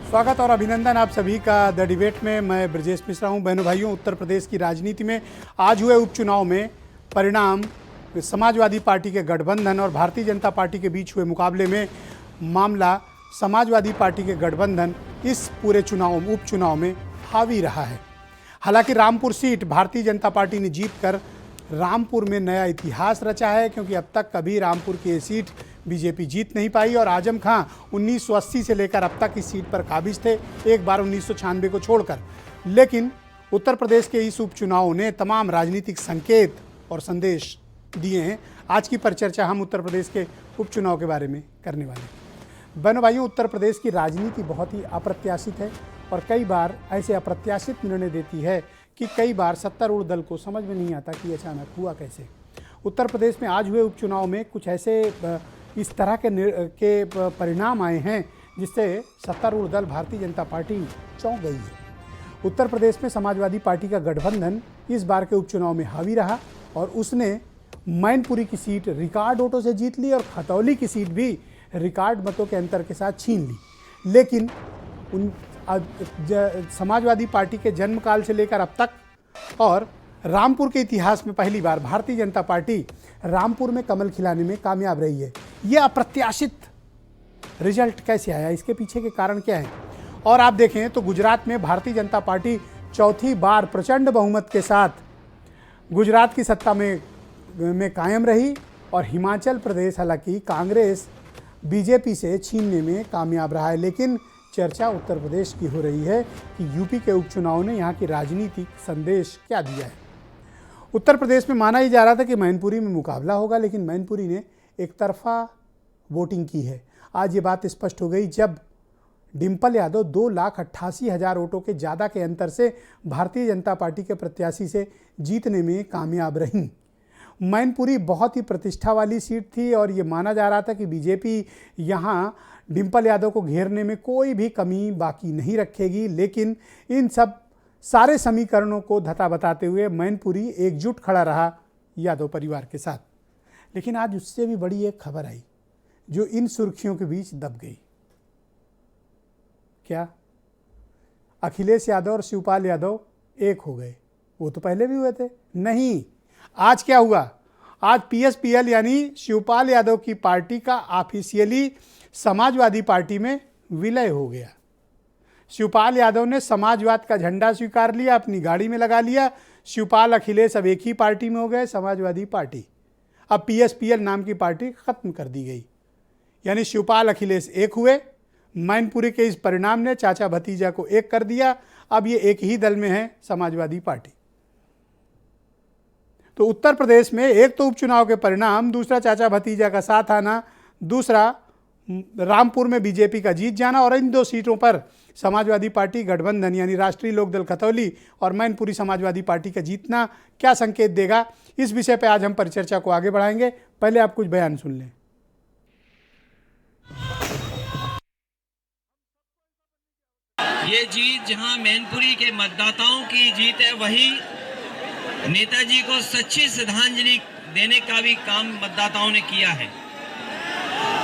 स्वागत और अभिनंदन आप सभी का द डिबेट में। मैं ब्रजेश मिश्रा हूं। बहनों भाइयों, उत्तर प्रदेश की राजनीति में आज हुए उपचुनाव में परिणाम समाजवादी पार्टी के गठबंधन और भारतीय जनता पार्टी के बीच हुए मुकाबले में मामला समाजवादी पार्टी के गठबंधन इस पूरे उपचुनाव में हावी रहा है। हालांकि रामपुर सीट भारतीय जनता पार्टी ने जीतकर रामपुर में नया इतिहास रचा है, क्योंकि अब तक कभी रामपुर की ये सीट बीजेपी जीत नहीं पाई और आजम खां 1980 से लेकर अब तक इस सीट पर काबिज थे, एक बार 1996 को छोड़कर। लेकिन उत्तर प्रदेश के इस उपचुनाव ने तमाम राजनीतिक संकेत और संदेश दिए हैं। आज की परिचर्चा हम उत्तर प्रदेश के उपचुनाव के बारे में करने वाले हैं। बहनों भाइयों, उत्तर प्रदेश की राजनीति बहुत ही अप्रत्याशित है और कई बार ऐसे अप्रत्याशित निर्णय देती है कि कई बार सत्तारूढ़ दल को समझ में नहीं आता कि अचानक हुआ कैसे। उत्तर प्रदेश में आज हुए उपचुनाव में कुछ ऐसे इस तरह के परिणाम आए हैं जिससे सत्तारूढ़ दल भारतीय जनता पार्टी चौंक गई है। उत्तर प्रदेश में समाजवादी पार्टी का गठबंधन इस बार के उपचुनाव में हावी रहा और उसने मैनपुरी की सीट रिकॉर्ड वोटों से जीत ली और खतौली की सीट भी रिकॉर्ड मतों के अंतर के साथ छीन ली। लेकिन समाजवादी पार्टी के जन्मकाल से लेकर अब तक और रामपुर के इतिहास में पहली बार भारतीय जनता पार्टी रामपुर में कमल खिलाने में कामयाब रही है। यह अप्रत्याशित रिजल्ट कैसे आया, इसके पीछे के कारण क्या है? और आप देखें तो गुजरात में भारतीय जनता पार्टी चौथी बार प्रचंड बहुमत के साथ गुजरात की सत्ता में कायम रही और हिमाचल प्रदेश हालांकि कांग्रेस बीजेपी से छीनने में कामयाब रहा है। लेकिन चर्चा उत्तर प्रदेश की हो रही है कि यूपी के उपचुनाव ने यहाँ की राजनीतिक संदेश क्या दिया है। उत्तर प्रदेश में माना ही जा रहा था कि मैनपुरी में मुकाबला होगा, लेकिन मैनपुरी ने एक तरफा वोटिंग की है। आज ये बात स्पष्ट हो गई जब डिम्पल यादव 2,88,000 वोटों के ज़्यादा के अंतर से भारतीय जनता पार्टी के प्रत्याशी से जीतने में कामयाब रहीं। मैनपुरी बहुत ही प्रतिष्ठा वाली सीट थी और ये माना जा रहा था कि बीजेपी यहाँ डिम्पल यादव को घेरने में कोई भी कमी बाकी नहीं रखेगी। लेकिन इन सब सारे समीकरणों को धता बताते हुए मैनपुरी एकजुट खड़ा रहा यादव परिवार के साथ। लेकिन आज उससे भी बड़ी एक खबर आई जो इन सुर्खियों के बीच दब गई। क्या अखिलेश यादव और शिवपाल यादव एक हो गए? वो तो पहले भी हुए थे। नहीं, आज क्या हुआ? आज पीएसपीएल यानी शिवपाल यादव की पार्टी का ऑफिशियली समाजवादी पार्टी में विलय हो गया। शिवपाल यादव ने समाजवाद का झंडा स्वीकार लिया, अपनी गाड़ी में लगा लिया। शिवपाल अखिलेश अब एक ही पार्टी में हो गए, समाजवादी पार्टी। अब पीएसपीएल नाम की पार्टी खत्म कर दी गई, यानी शिवपाल अखिलेश एक हुए। मैनपुरी के इस परिणाम ने चाचा भतीजा को एक कर दिया। अब ये एक ही दल में है, समाजवादी पार्टी। तो उत्तर प्रदेश में एक तो उपचुनाव के परिणाम, दूसरा चाचा भतीजा का साथ आना, दूसरा रामपुर में बीजेपी का जीत जाना और इन दो सीटों पर समाजवादी पार्टी गठबंधन यानी राष्ट्रीय लोकदल खतौली और मैनपुरी समाजवादी पार्टी का जीतना क्या संकेत देगा, इस विषय पर आज हम परिचर्चा को आगे बढ़ाएंगे। पहले आप कुछ बयान सुन लें। ये जीत जहां मैनपुरी के मतदाताओं की जीत है, वही नेताजी को सच्ची श्रद्धांजलि देने का भी काम मतदाताओं ने किया है।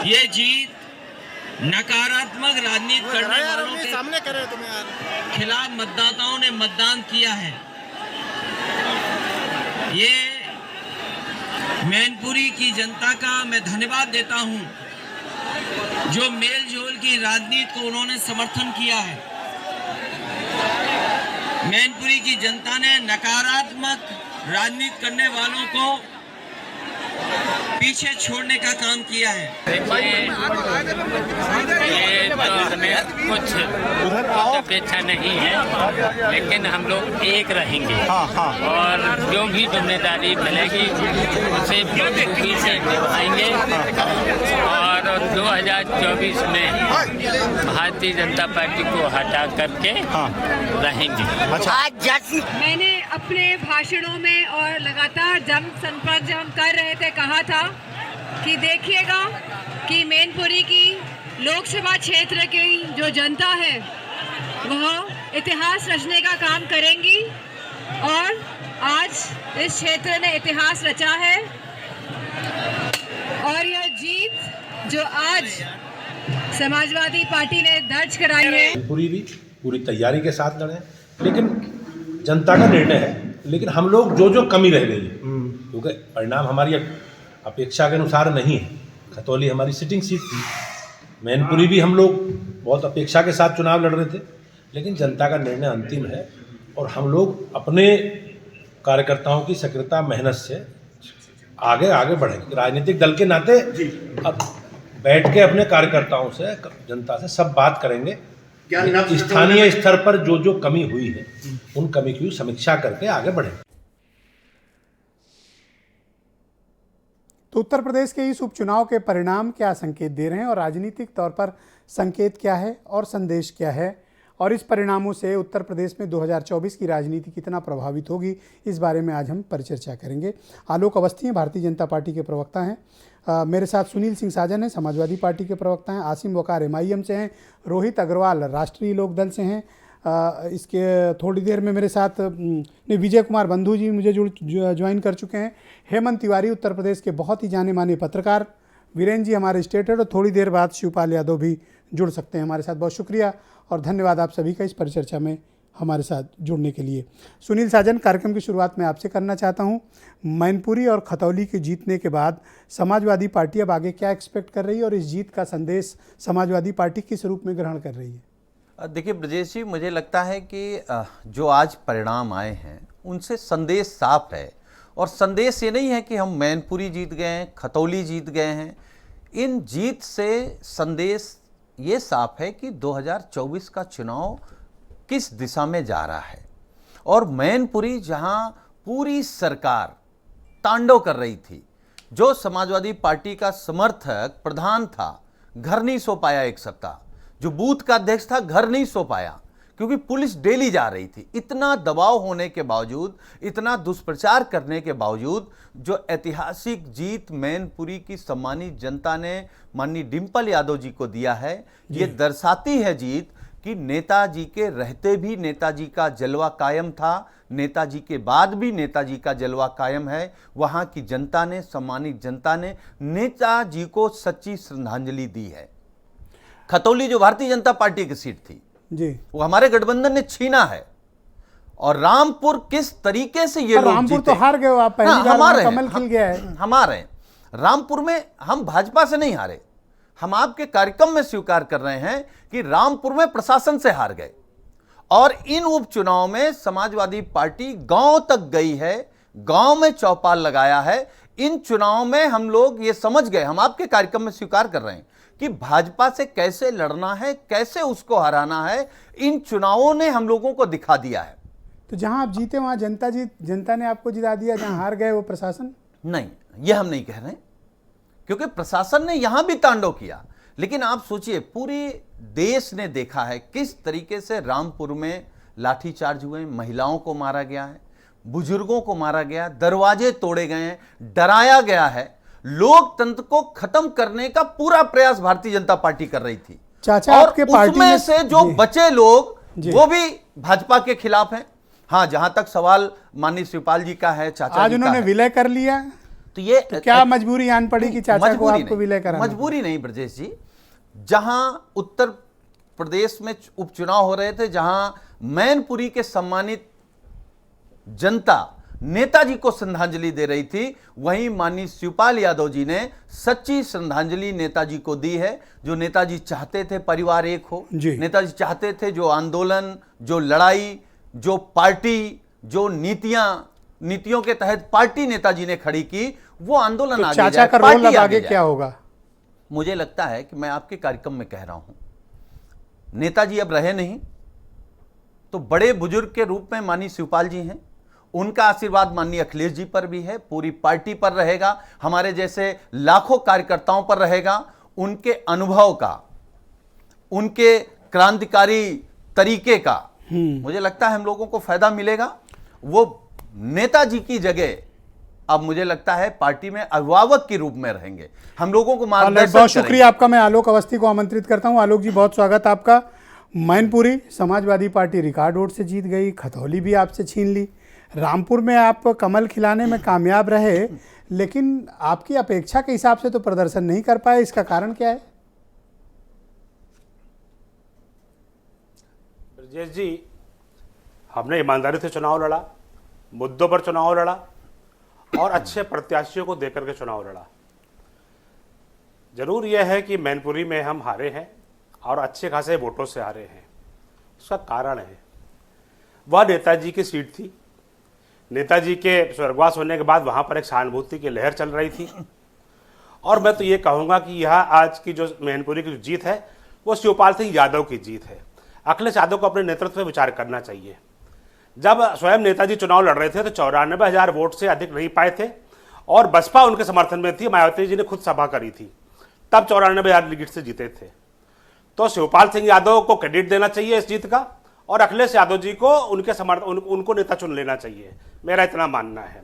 ये जीत नकारात्मक राजनीति करने वालों के सामने खिलाफ मतदाताओं ने मतदान किया है। ये मैनपुरी की जनता का मैं धन्यवाद देता हूं जो मेल जोल की राजनीति को उन्होंने समर्थन किया है। मैनपुरी की जनता ने नकारात्मक राजनीति करने वालों को पीछे छोड़ने का काम किया है। ये तो हमें कुछ अपेक्षा नहीं है, लेकिन हम लोग एक रहेंगे और जो भी जिम्मेदारी मिलेगी उसे बखूबी से निभाएंगे और 2024 में भारतीय जनता पार्टी को हटा करके रहेंगे। मैंने अपने भाषणों में और लगातार जनसंपर्क जब हम कर रहे थे कहा था कि देखिएगा कि मैनपुरी की लोकसभा क्षेत्र की जो जनता है वह इतिहास रचने का काम करेंगी और आज इस क्षेत्र ने इतिहास रचा है। और यह जीत जो आज समाजवादी पार्टी ने दर्ज कराई है। पूरी तैयारी के साथ लड़े, लेकिन जनता का निर्णय है। लेकिन हम लोग जो कमी रह गई है, क्योंकि परिणाम हमारी अपेक्षा के अनुसार नहीं है। खतौली हमारी सिटिंग सीट थी, मैनपुरी भी हम लोग बहुत अपेक्षा के साथ चुनाव लड़ रहे थे, लेकिन जनता का निर्णय अंतिम है और हम लोग अपने कार्यकर्ताओं की सक्रियता मेहनत से आगे बढ़ेंगे। राजनीतिक दल के नाते अब बैठ के अपने कार्यकर्ताओं से, जनता से सब बात करेंगे। स्थानीय स्तर पर जो कमी हुई है उन कमी की समीक्षा करके आगे बढ़ेंगे। तो उत्तर प्रदेश के इस उपचुनाव के परिणाम क्या संकेत दे रहे हैं और राजनीतिक तौर पर संकेत क्या है और संदेश क्या है, और इस परिणामों से उत्तर प्रदेश में 2024 की राजनीति कितना प्रभावित होगी, इस बारे में आज हम परिचर्चा करेंगे। आलोक अवस्थी हैं, भारतीय जनता पार्टी के प्रवक्ता हैं। मेरे साथ सुनील सिंह साजन हैं, समाजवादी पार्टी के प्रवक्ता हैं। आसिम वकार MIM से हैं। रोहित अग्रवाल राष्ट्रीय लोकदल से हैं। इसके थोड़ी देर में मेरे साथ विजय कुमार बंधु जी मुझे ज्वाइन कर चुके हैं। हेमंत तिवारी उत्तर प्रदेश के बहुत ही जाने माने पत्रकार। वीरेंद्र जी हमारे स्टेट हेड, और थोड़ी देर बाद शिवपाल यादव भी जुड़ सकते हैं हमारे साथ। बहुत शुक्रिया और धन्यवाद आप सभी का इस परिचर्चा में हमारे साथ जुड़ने के लिए। सुनील साजन, कार्यक्रम की शुरुआत मैं आपसे करना चाहता हूं। मैनपुरी और खतौली के जीतने के बाद समाजवादी पार्टी अब आगे क्या एक्सपेक्ट कर रही है और इस जीत का संदेश समाजवादी पार्टी किस रूप में ग्रहण कर रही है? देखिए ब्रजेश जी, मुझे लगता है कि जो आज परिणाम आए हैं उनसे संदेश साफ है। और संदेश ये नहीं है कि हम मैनपुरी जीत गए हैं, खतौली जीत गए हैं। इन जीत से संदेश ये साफ है कि 2024 का चुनाव किस दिशा में जा रहा है। और मैनपुरी जहां पूरी सरकार तांडव कर रही थी, जो समाजवादी पार्टी का समर्थक प्रधान था घर नहीं सो पाया एक सप्ताह, जो बूथ का अध्यक्ष था घर नहीं सो पाया, क्योंकि पुलिस डेली जा रही थी। इतना दबाव होने के बावजूद, इतना दुष्प्रचार करने के बावजूद जो ऐतिहासिक जीत मैनपुरी की सम्मानित जनता ने माननीय डिंपल यादव जी को दिया है, ये दर्शाती है जीत कि नेताजी के रहते भी नेताजी का जलवा कायम था, नेताजी के बाद भी नेताजी का जलवा कायम है। वहां की जनता ने, सम्मानित जनता ने नेताजी को सच्ची श्रद्धांजलि दी है। खतौली जो भारतीय जनता पार्टी की सीट थी जी, वो हमारे गठबंधन ने छीना है। और रामपुर किस तरीके से ये लोग रामपुर जीते, तो हार गए हो आप, पहली बार हमारे कमल खिल गया है। हमारे रामपुर में हम भाजपा से नहीं हारे, हम आपके कार्यक्रम में स्वीकार कर रहे हैं कि रामपुर में प्रशासन से हार गए। और इन उपचुनाव में समाजवादी पार्टी गांव तक गई है, गांव में चौपाल लगाया है। इन चुनाव में हम लोग ये समझ गए, हम आपके कार्यक्रम में स्वीकार कर रहे हैं कि भाजपा से कैसे लड़ना है, कैसे उसको हराना है। इन चुनावों ने हम लोगों को दिखा दिया है। तो जहां आप जीते वहां जनता ने आपको जिता दिया, जहां हार गए वो प्रशासन? नहीं, ये हम नहीं कह रहे, क्योंकि प्रशासन ने यहां भी तांडव किया। लेकिन आप सोचिए, पूरे देश ने देखा है किस तरीके से रामपुर में लाठीचार्ज हुए, महिलाओं को मारा गया है, बुजुर्गों को मारा गया, दरवाजे तोड़े गए हैं, डराया गया है। लोकतंत्र को खत्म करने का पूरा प्रयास भारतीय जनता पार्टी कर रही थी। चाचा, और आपके पार्टी उसमें से जो बचे लोग वो भी भाजपा के खिलाफ हैं। हाँ, जहां तक सवाल माननीय शिवपाल जी का है, चाचा आज जी उन्होंने का विलय कर लिया, तो ये क्या मजबूरी आन पड़ी कि चाचा को आपको विलय कराना? मजबूरी नहीं ब्रजेश जी। जहां उत्तर प्रदेश में उपचुनाव हो रहे थे, जहां मैनपुरी के सम्मानित जनता नेताजी को श्रद्धांजलि दे रही थी, वहीं माननीय शिवपाल यादव जी ने सच्ची श्रद्धांजलि नेताजी को दी है। जो नेताजी चाहते थे परिवार एक हो, नेताजी चाहते थे जो आंदोलन, जो लड़ाई, जो पार्टी, जो नीतियों के तहत पार्टी नेताजी ने खड़ी की, वो आंदोलन तो आगे चाचा जाए, का पार्टी रोल अब आगे जाए। क्या होगा? मुझे लगता है कि मैं आपके कार्यक्रम में कह रहा हूं, नेताजी अब रहे नहीं, तो बड़े बुजुर्ग के रूप में माननीय शिवपाल जी हैं। उनका आशीर्वाद माननीय अखिलेश जी पर भी है, पूरी पार्टी पर रहेगा, हमारे जैसे लाखों कार्यकर्ताओं पर रहेगा। उनके अनुभव का, उनके क्रांतिकारी तरीके का मुझे लगता है हम लोगों को फायदा मिलेगा। वो नेताजी की जगह अब मुझे लगता है पार्टी में अभिभावक के रूप में रहेंगे, हम लोगों को मार्गदर्शन बहुत शुक्रिया आपका। मैं आलोक अवस्थी को आमंत्रित करता हूं। आलोक जी, बहुत स्वागत आपका। Mainpuri Samajwadi party record vote से जीत गई, खतौली भी आपसे छीन ली, रामपुर में आप कमल खिलाने में कामयाब रहे, लेकिन आपकी अपेक्षा के हिसाब से तो प्रदर्शन नहीं कर पाए, इसका कारण क्या है? ब्रजेश जी, हमने ईमानदारी से चुनाव लड़ा, मुद्दों पर चुनाव लड़ा और अच्छे प्रत्याशियों को देकर के चुनाव लड़ा। जरूर यह है कि मैनपुरी में हम हारे हैं और अच्छे खासे वोटों से हारे हैं। उसका कारण है, वह नेताजी की सीट थी। नेताजी के स्वर्गवास होने के बाद वहाँ पर एक सहानुभूति की लहर चल रही थी और मैं तो ये कहूँगा कि यह आज की जो मैनपुरी की जीत है वो शिवपाल सिंह यादव की जीत है। अखिलेश यादव को अपने नेतृत्व में विचार करना चाहिए। जब स्वयं नेताजी चुनाव लड़ रहे थे तो 94,000 वोट से अधिक नहीं पाए थे और बसपा उनके समर्थन में थी। मायावती जी ने खुद सभा करी थी, तब 94,000 लीड से जीते थे। तो शिवपाल सिंह यादव को क्रेडिट देना चाहिए इस जीत का और अखिलेश यादव जी को उनको नेता चुन लेना चाहिए, मेरा इतना मानना है।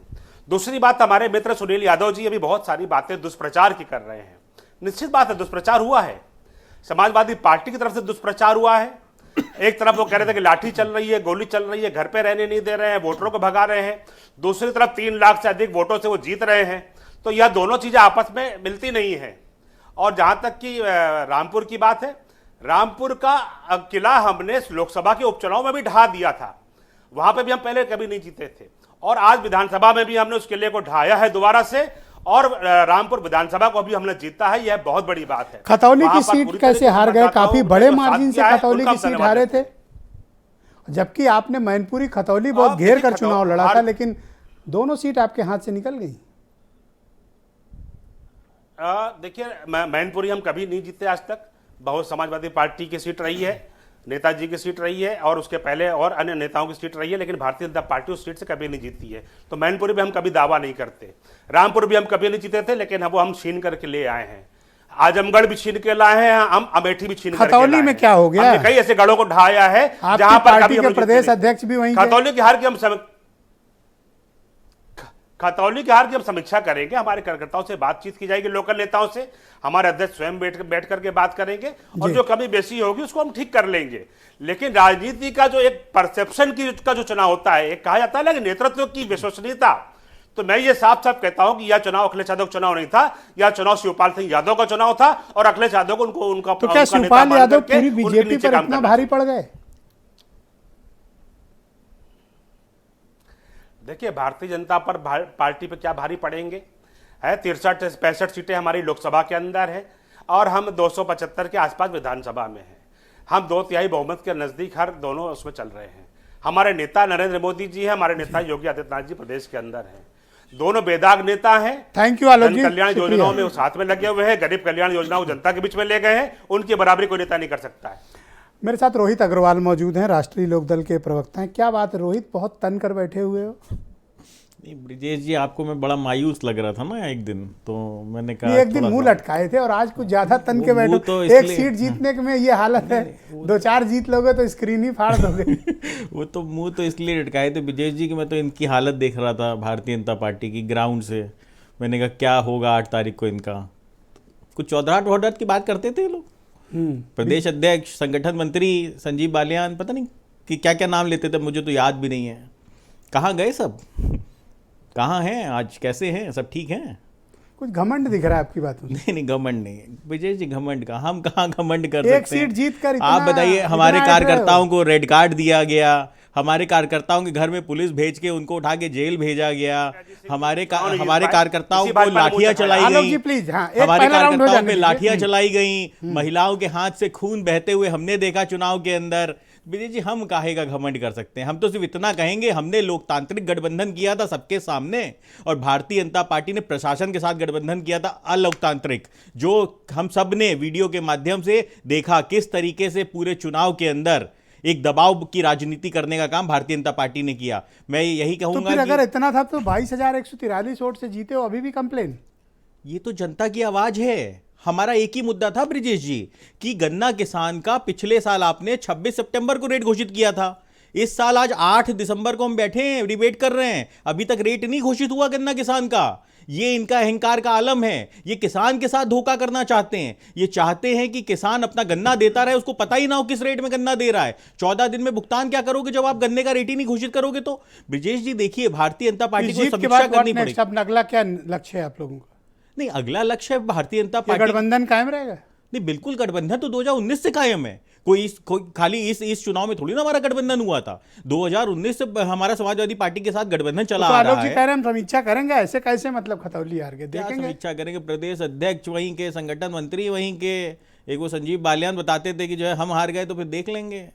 दूसरी बात, हमारे मित्र सुनील यादव जी अभी बहुत सारी बातें दुष्प्रचार की कर रहे हैं। निश्चित बात है, दुष्प्रचार हुआ है, समाजवादी पार्टी की तरफ से दुष्प्रचार हुआ है। एक तरफ वो कह रहे थे कि लाठी चल रही है, गोली चल रही है, घर पे रहने नहीं दे रहे हैं, वोटरों को भगा रहे हैं। दूसरी तरफ 3 लाख से अधिक वोटों से वो जीत रहे हैं। तो यह दोनों चीजें आपस में मिलती नहीं है। और जहां तक कि रामपुर की बात है, रामपुर का किला हमने लोकसभा के उपचुनाव में भी ढहा दिया था। वहां पे भी हम पहले कभी नहीं जीते थे और आज विधानसभा में भी हमने उस किले को ढाया है दोबारा से और रामपुर विधानसभा को भी हमने जीता है। यह बहुत बड़ी बात है। खतौली की सीट कैसे हार गए? काफी बड़े मार्जिन से खतौली की सीट हारे थे, जबकि आपने मैनपुरी खतौली बहुत घेर कर चुनाव लड़ा था, लेकिन दोनों सीट आपके हाथ से निकल गई। देखिए, मैनपुरी हम कभी नहीं जीते आज तक। बहुत समाजवादी पार्टी की सीट रही है, नेताजी की सीट रही है और उसके पहले और अन्य नेताओं की सीट रही है, लेकिन भारतीय जनता पार्टी उस सीट से कभी नहीं जीती है। तो मैनपुरी भी हम कभी दावा नहीं करते। रामपुर भी हम कभी नहीं जीते थे, लेकिन हम छीन करके ले आए हैं। आजमगढ़ भी छीन के लाए हैं, हम अमेठी भी छीन करके खतौली में क्या हो गया? कई ऐसे गढ़ों को ढाया है जहां पर पार्टी के प्रदेश अध्यक्ष भी वहीं। खतौली की हार की हम समीक्षा करेंगे। हमारे कार्यकर्ताओं से बातचीत की जाएगी, लोकल नेताओं से। हमारे अध्यक्ष स्वयं बैठ करके बात करेंगे और जो कमी बेसी होगी उसको हम ठीक कर लेंगे। लेकिन राजनीति का जो एक परसेप्शन का जो चुनाव होता है, एक कहा जाता है ना कि नेतृत्व की विश्वसनीयता, तो मैं ये साफ साफ कहता हूं कि यह चुनाव अखिलेश यादव का चुनाव नहीं था, यह चुनाव शिवपाल सिंह यादव का चुनाव था और अखिलेश यादव को उनका तो क्या शिवपाल यादव पूरी बीजेपी पर इतना भारी पड़ गए? देखिए, भारतीय जनता पर पार्टी पे क्या भारी पड़ेंगे है। 63-65 सीटें हमारी लोकसभा के अंदर है और हम 275 के आसपास विधानसभा में हैं। हम 2/3 बहुमत के नजदीक हर दोनों उसमें चल रहे हैं। हमारे नेता नरेंद्र मोदी जी हैं, हमारे नेता योगी आदित्यनाथ जी प्रदेश के अंदर हैं। दोनों बेदाग नेता हैं। थैंक यू आलोक जी। कल्याण योजनाओं में साथ में लगे हुए हैं, गरीब कल्याण योजनाओं को जनता के बीच में ले गए हैं। उनकी बराबरी कोई नेता नहीं कर सकता है। मेरे साथ रोहित अग्रवाल मौजूद हैं, राष्ट्रीय लोकदल के प्रवक्ता हैं। क्या बात है रोहित, बहुत तन कर बैठे हुए हो? नहीं ब्रिजेश जी, आपको मैं बड़ा मायूस लग रहा था ना एक दिन, तो मैंने कहा एक दिन मुंह लटकाए थे और आज कुछ ज्यादा तन के बैठो। तो एक सीट जीतने में ये हालत है, 2-4 जीत लोगे तो स्क्रीन ही फाड़ दोगे। वो तो मुंह तो इसलिए लटकाए थे ब्रिजेश जी कि मैं तो इनकी हालत देख रहा था भारतीय जनता पार्टी की ग्राउंड से। मैंने कहा क्या होगा 8 तारीख को इनका। कुछ चौधराहट की बात करते थे लोग, प्रदेश अध्यक्ष, संगठन मंत्री संजीव बालियान, पता नहीं कि क्या क्या नाम लेते थे, मुझे तो याद भी नहीं है। कहाँ गए सब? कहाँ हैं आज? कैसे हैं? सब ठीक हैं? कुछ घमंड दिख रहा है आपकी बातों में। नहीं घमंड नहीं विजय जी, घमंड का हम कहाँ घमंड कर एक सकते हैं? सीट जीत कर आप बताइए। हमारे कार्यकर्ताओं को रेड कार्ड दिया गया, हमारे कार्यकर्ताओं के घर में पुलिस भेज के उनको उठा के जेल भेजा गया, हमारे कार्यकर्ताओं को लाठियां चलाई गई, हमारे कार्यकर्ताओं पे लाठियां चलाई गई, महिलाओं के हाथ से खून बहते हुए हमने देखा चुनाव के अंदर। विजय जी, हम काहे का घमंड कर सकते हैं? हम तो सिर्फ इतना कहेंगे, हमने लोकतांत्रिक गठबंधन किया था सबके सामने और भारतीय जनता पार्टी ने प्रशासन के साथ गठबंधन किया था अलोकतांत्रिक, जो हम सब ने वीडियो के माध्यम से देखा किस तरीके से पूरे चुनाव के अंदर एक दबाव की राजनीति करने का काम भारतीय जनता पार्टी ने किया। मैं यही कहूंगा तो फिर अगर इतना था तो 22,143 वोट से जीते हो, अभी भी कंप्लेन? ये तो जनता की आवाज है। हमारा एक ही मुद्दा था ब्रिजेश जी कि गन्ना किसान का पिछले साल आपने 26 सितंबर को रेट घोषित किया था। इस साल आज 8 दिसंबर को हम बैठे हैं, डिबेट कर रहे हैं, अभी तक रेट नहीं घोषित हुआ गन्ना किसान का। ये इनका अहंकार का आलम है। ये किसान के साथ धोखा करना चाहते हैं। ये चाहते हैं कि किसान अपना गन्ना देता रहे, उसको पता ही ना हो किस रेट में गन्ना दे रहा है। 14 दिन में भुगतान क्या करोगे जब आप गन्ने का रेट ही नहीं घोषित करोगे? तो ब्रिजेश जी देखिए, भारतीय जनता पार्टी को समीक्षा करनी पड़ेगी। अगला क्या लक्ष्य है आप लोगों का? नहीं, अगला लक्ष्य भारतीय जनता पार्टी गठबंधन कायम रहेगा? नहीं, बिल्कुल गठबंधन तो 2019 से कायम है। कोई खाली इस चुनाव में थोड़ी ना हमारा गठबंधन हुआ था। 2019 से हमारा समाजवादी पार्टी के साथ गठबंधन चला आ रहा आलोक जी कह रहे हैं हम समीक्षा करेंगे, ऐसे कैसे मतलब खतौली हार गए, क्या देखेंगे समीक्षा करेंगे? प्रदेश अध्यक्ष वहीं के, संगठन मंत्री वहीं के, एक वो संजीव बालियान बताते थे कि जो है हम हार गए तो फिर देख लेंगे।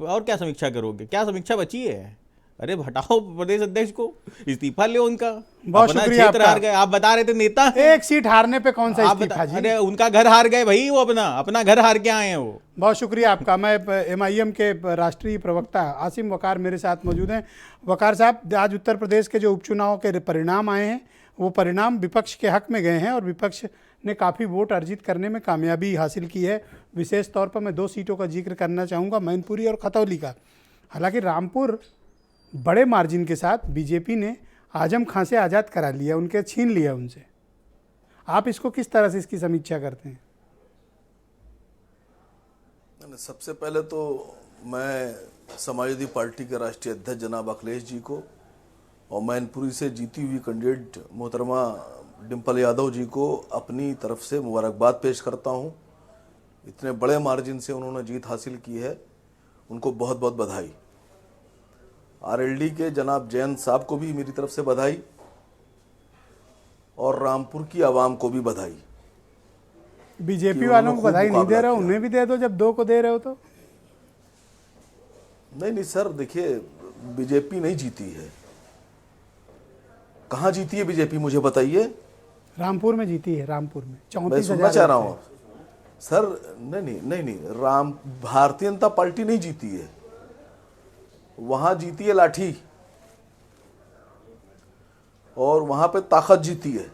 और क्या समीक्षा करोगे? क्या समीक्षा बची है? अरे हटाओ प्रदेश अध्यक्ष को, इस्तीफा ले उनका। बहुत अपना शुक्रिया क्षेत्र आपका। हार गए, आप बता रहे थे नेता एक सीट हारने पे कौन सा इस्तीफा जी? अरे उनका घर हार गए भाई, वो अपना घर हार के आए हैं वो। बहुत शुक्रिया आपका। मैं MIM के राष्ट्रीय प्रवक्ता आसिम वकार मेरे साथ मौजूद हैं। वकार साहब, आज उत्तर प्रदेश के जो उपचुनाव के परिणाम आए हैं वो परिणाम विपक्ष के हक में गए हैं और विपक्ष ने काफ़ी वोट अर्जित करने में कामयाबी हासिल की है। विशेष तौर पर मैं 2 सीटों का जिक्र करना चाहूँगा, मैनपुरी और खतौली का। हालांकि रामपुर बड़े मार्जिन के साथ बीजेपी ने आजम खां से आज़ाद करा लिया, उनके छीन लिया उनसे। आप इसको किस तरह से इसकी समीक्षा करते हैं? सबसे पहले तो मैं समाजवादी पार्टी के राष्ट्रीय अध्यक्ष जनाब अखिलेश जी को और मैनपुरी से जीती हुई कैंडिडेट मोहतरमा डिम्पल यादव जी को अपनी तरफ से मुबारकबाद पेश करता हूं। इतने बड़े मार्जिन से उन्होंने जीत हासिल की है, उनको बहुत बहुत बधाई। RLD के जनाब जयंत साहब को भी मेरी तरफ से बधाई और रामपुर की आवाम को भी बधाई। बीजेपी वालों को बधाई नहीं दे रहे हो, उन्हें भी दे दो जब 2 को दे रहे हो तो। नहीं सर, देखिए बीजेपी नहीं जीती है। कहाँ जीती है बीजेपी, मुझे बताइए। रामपुर में जीती है, रामपुर में 34,000। मैं सुनना चाह रहा हूँ सर। नहीं, भारतीय जनता पार्टी नहीं जीती है, वहां जीती है लाठी और वहां पे ताकत जीती है।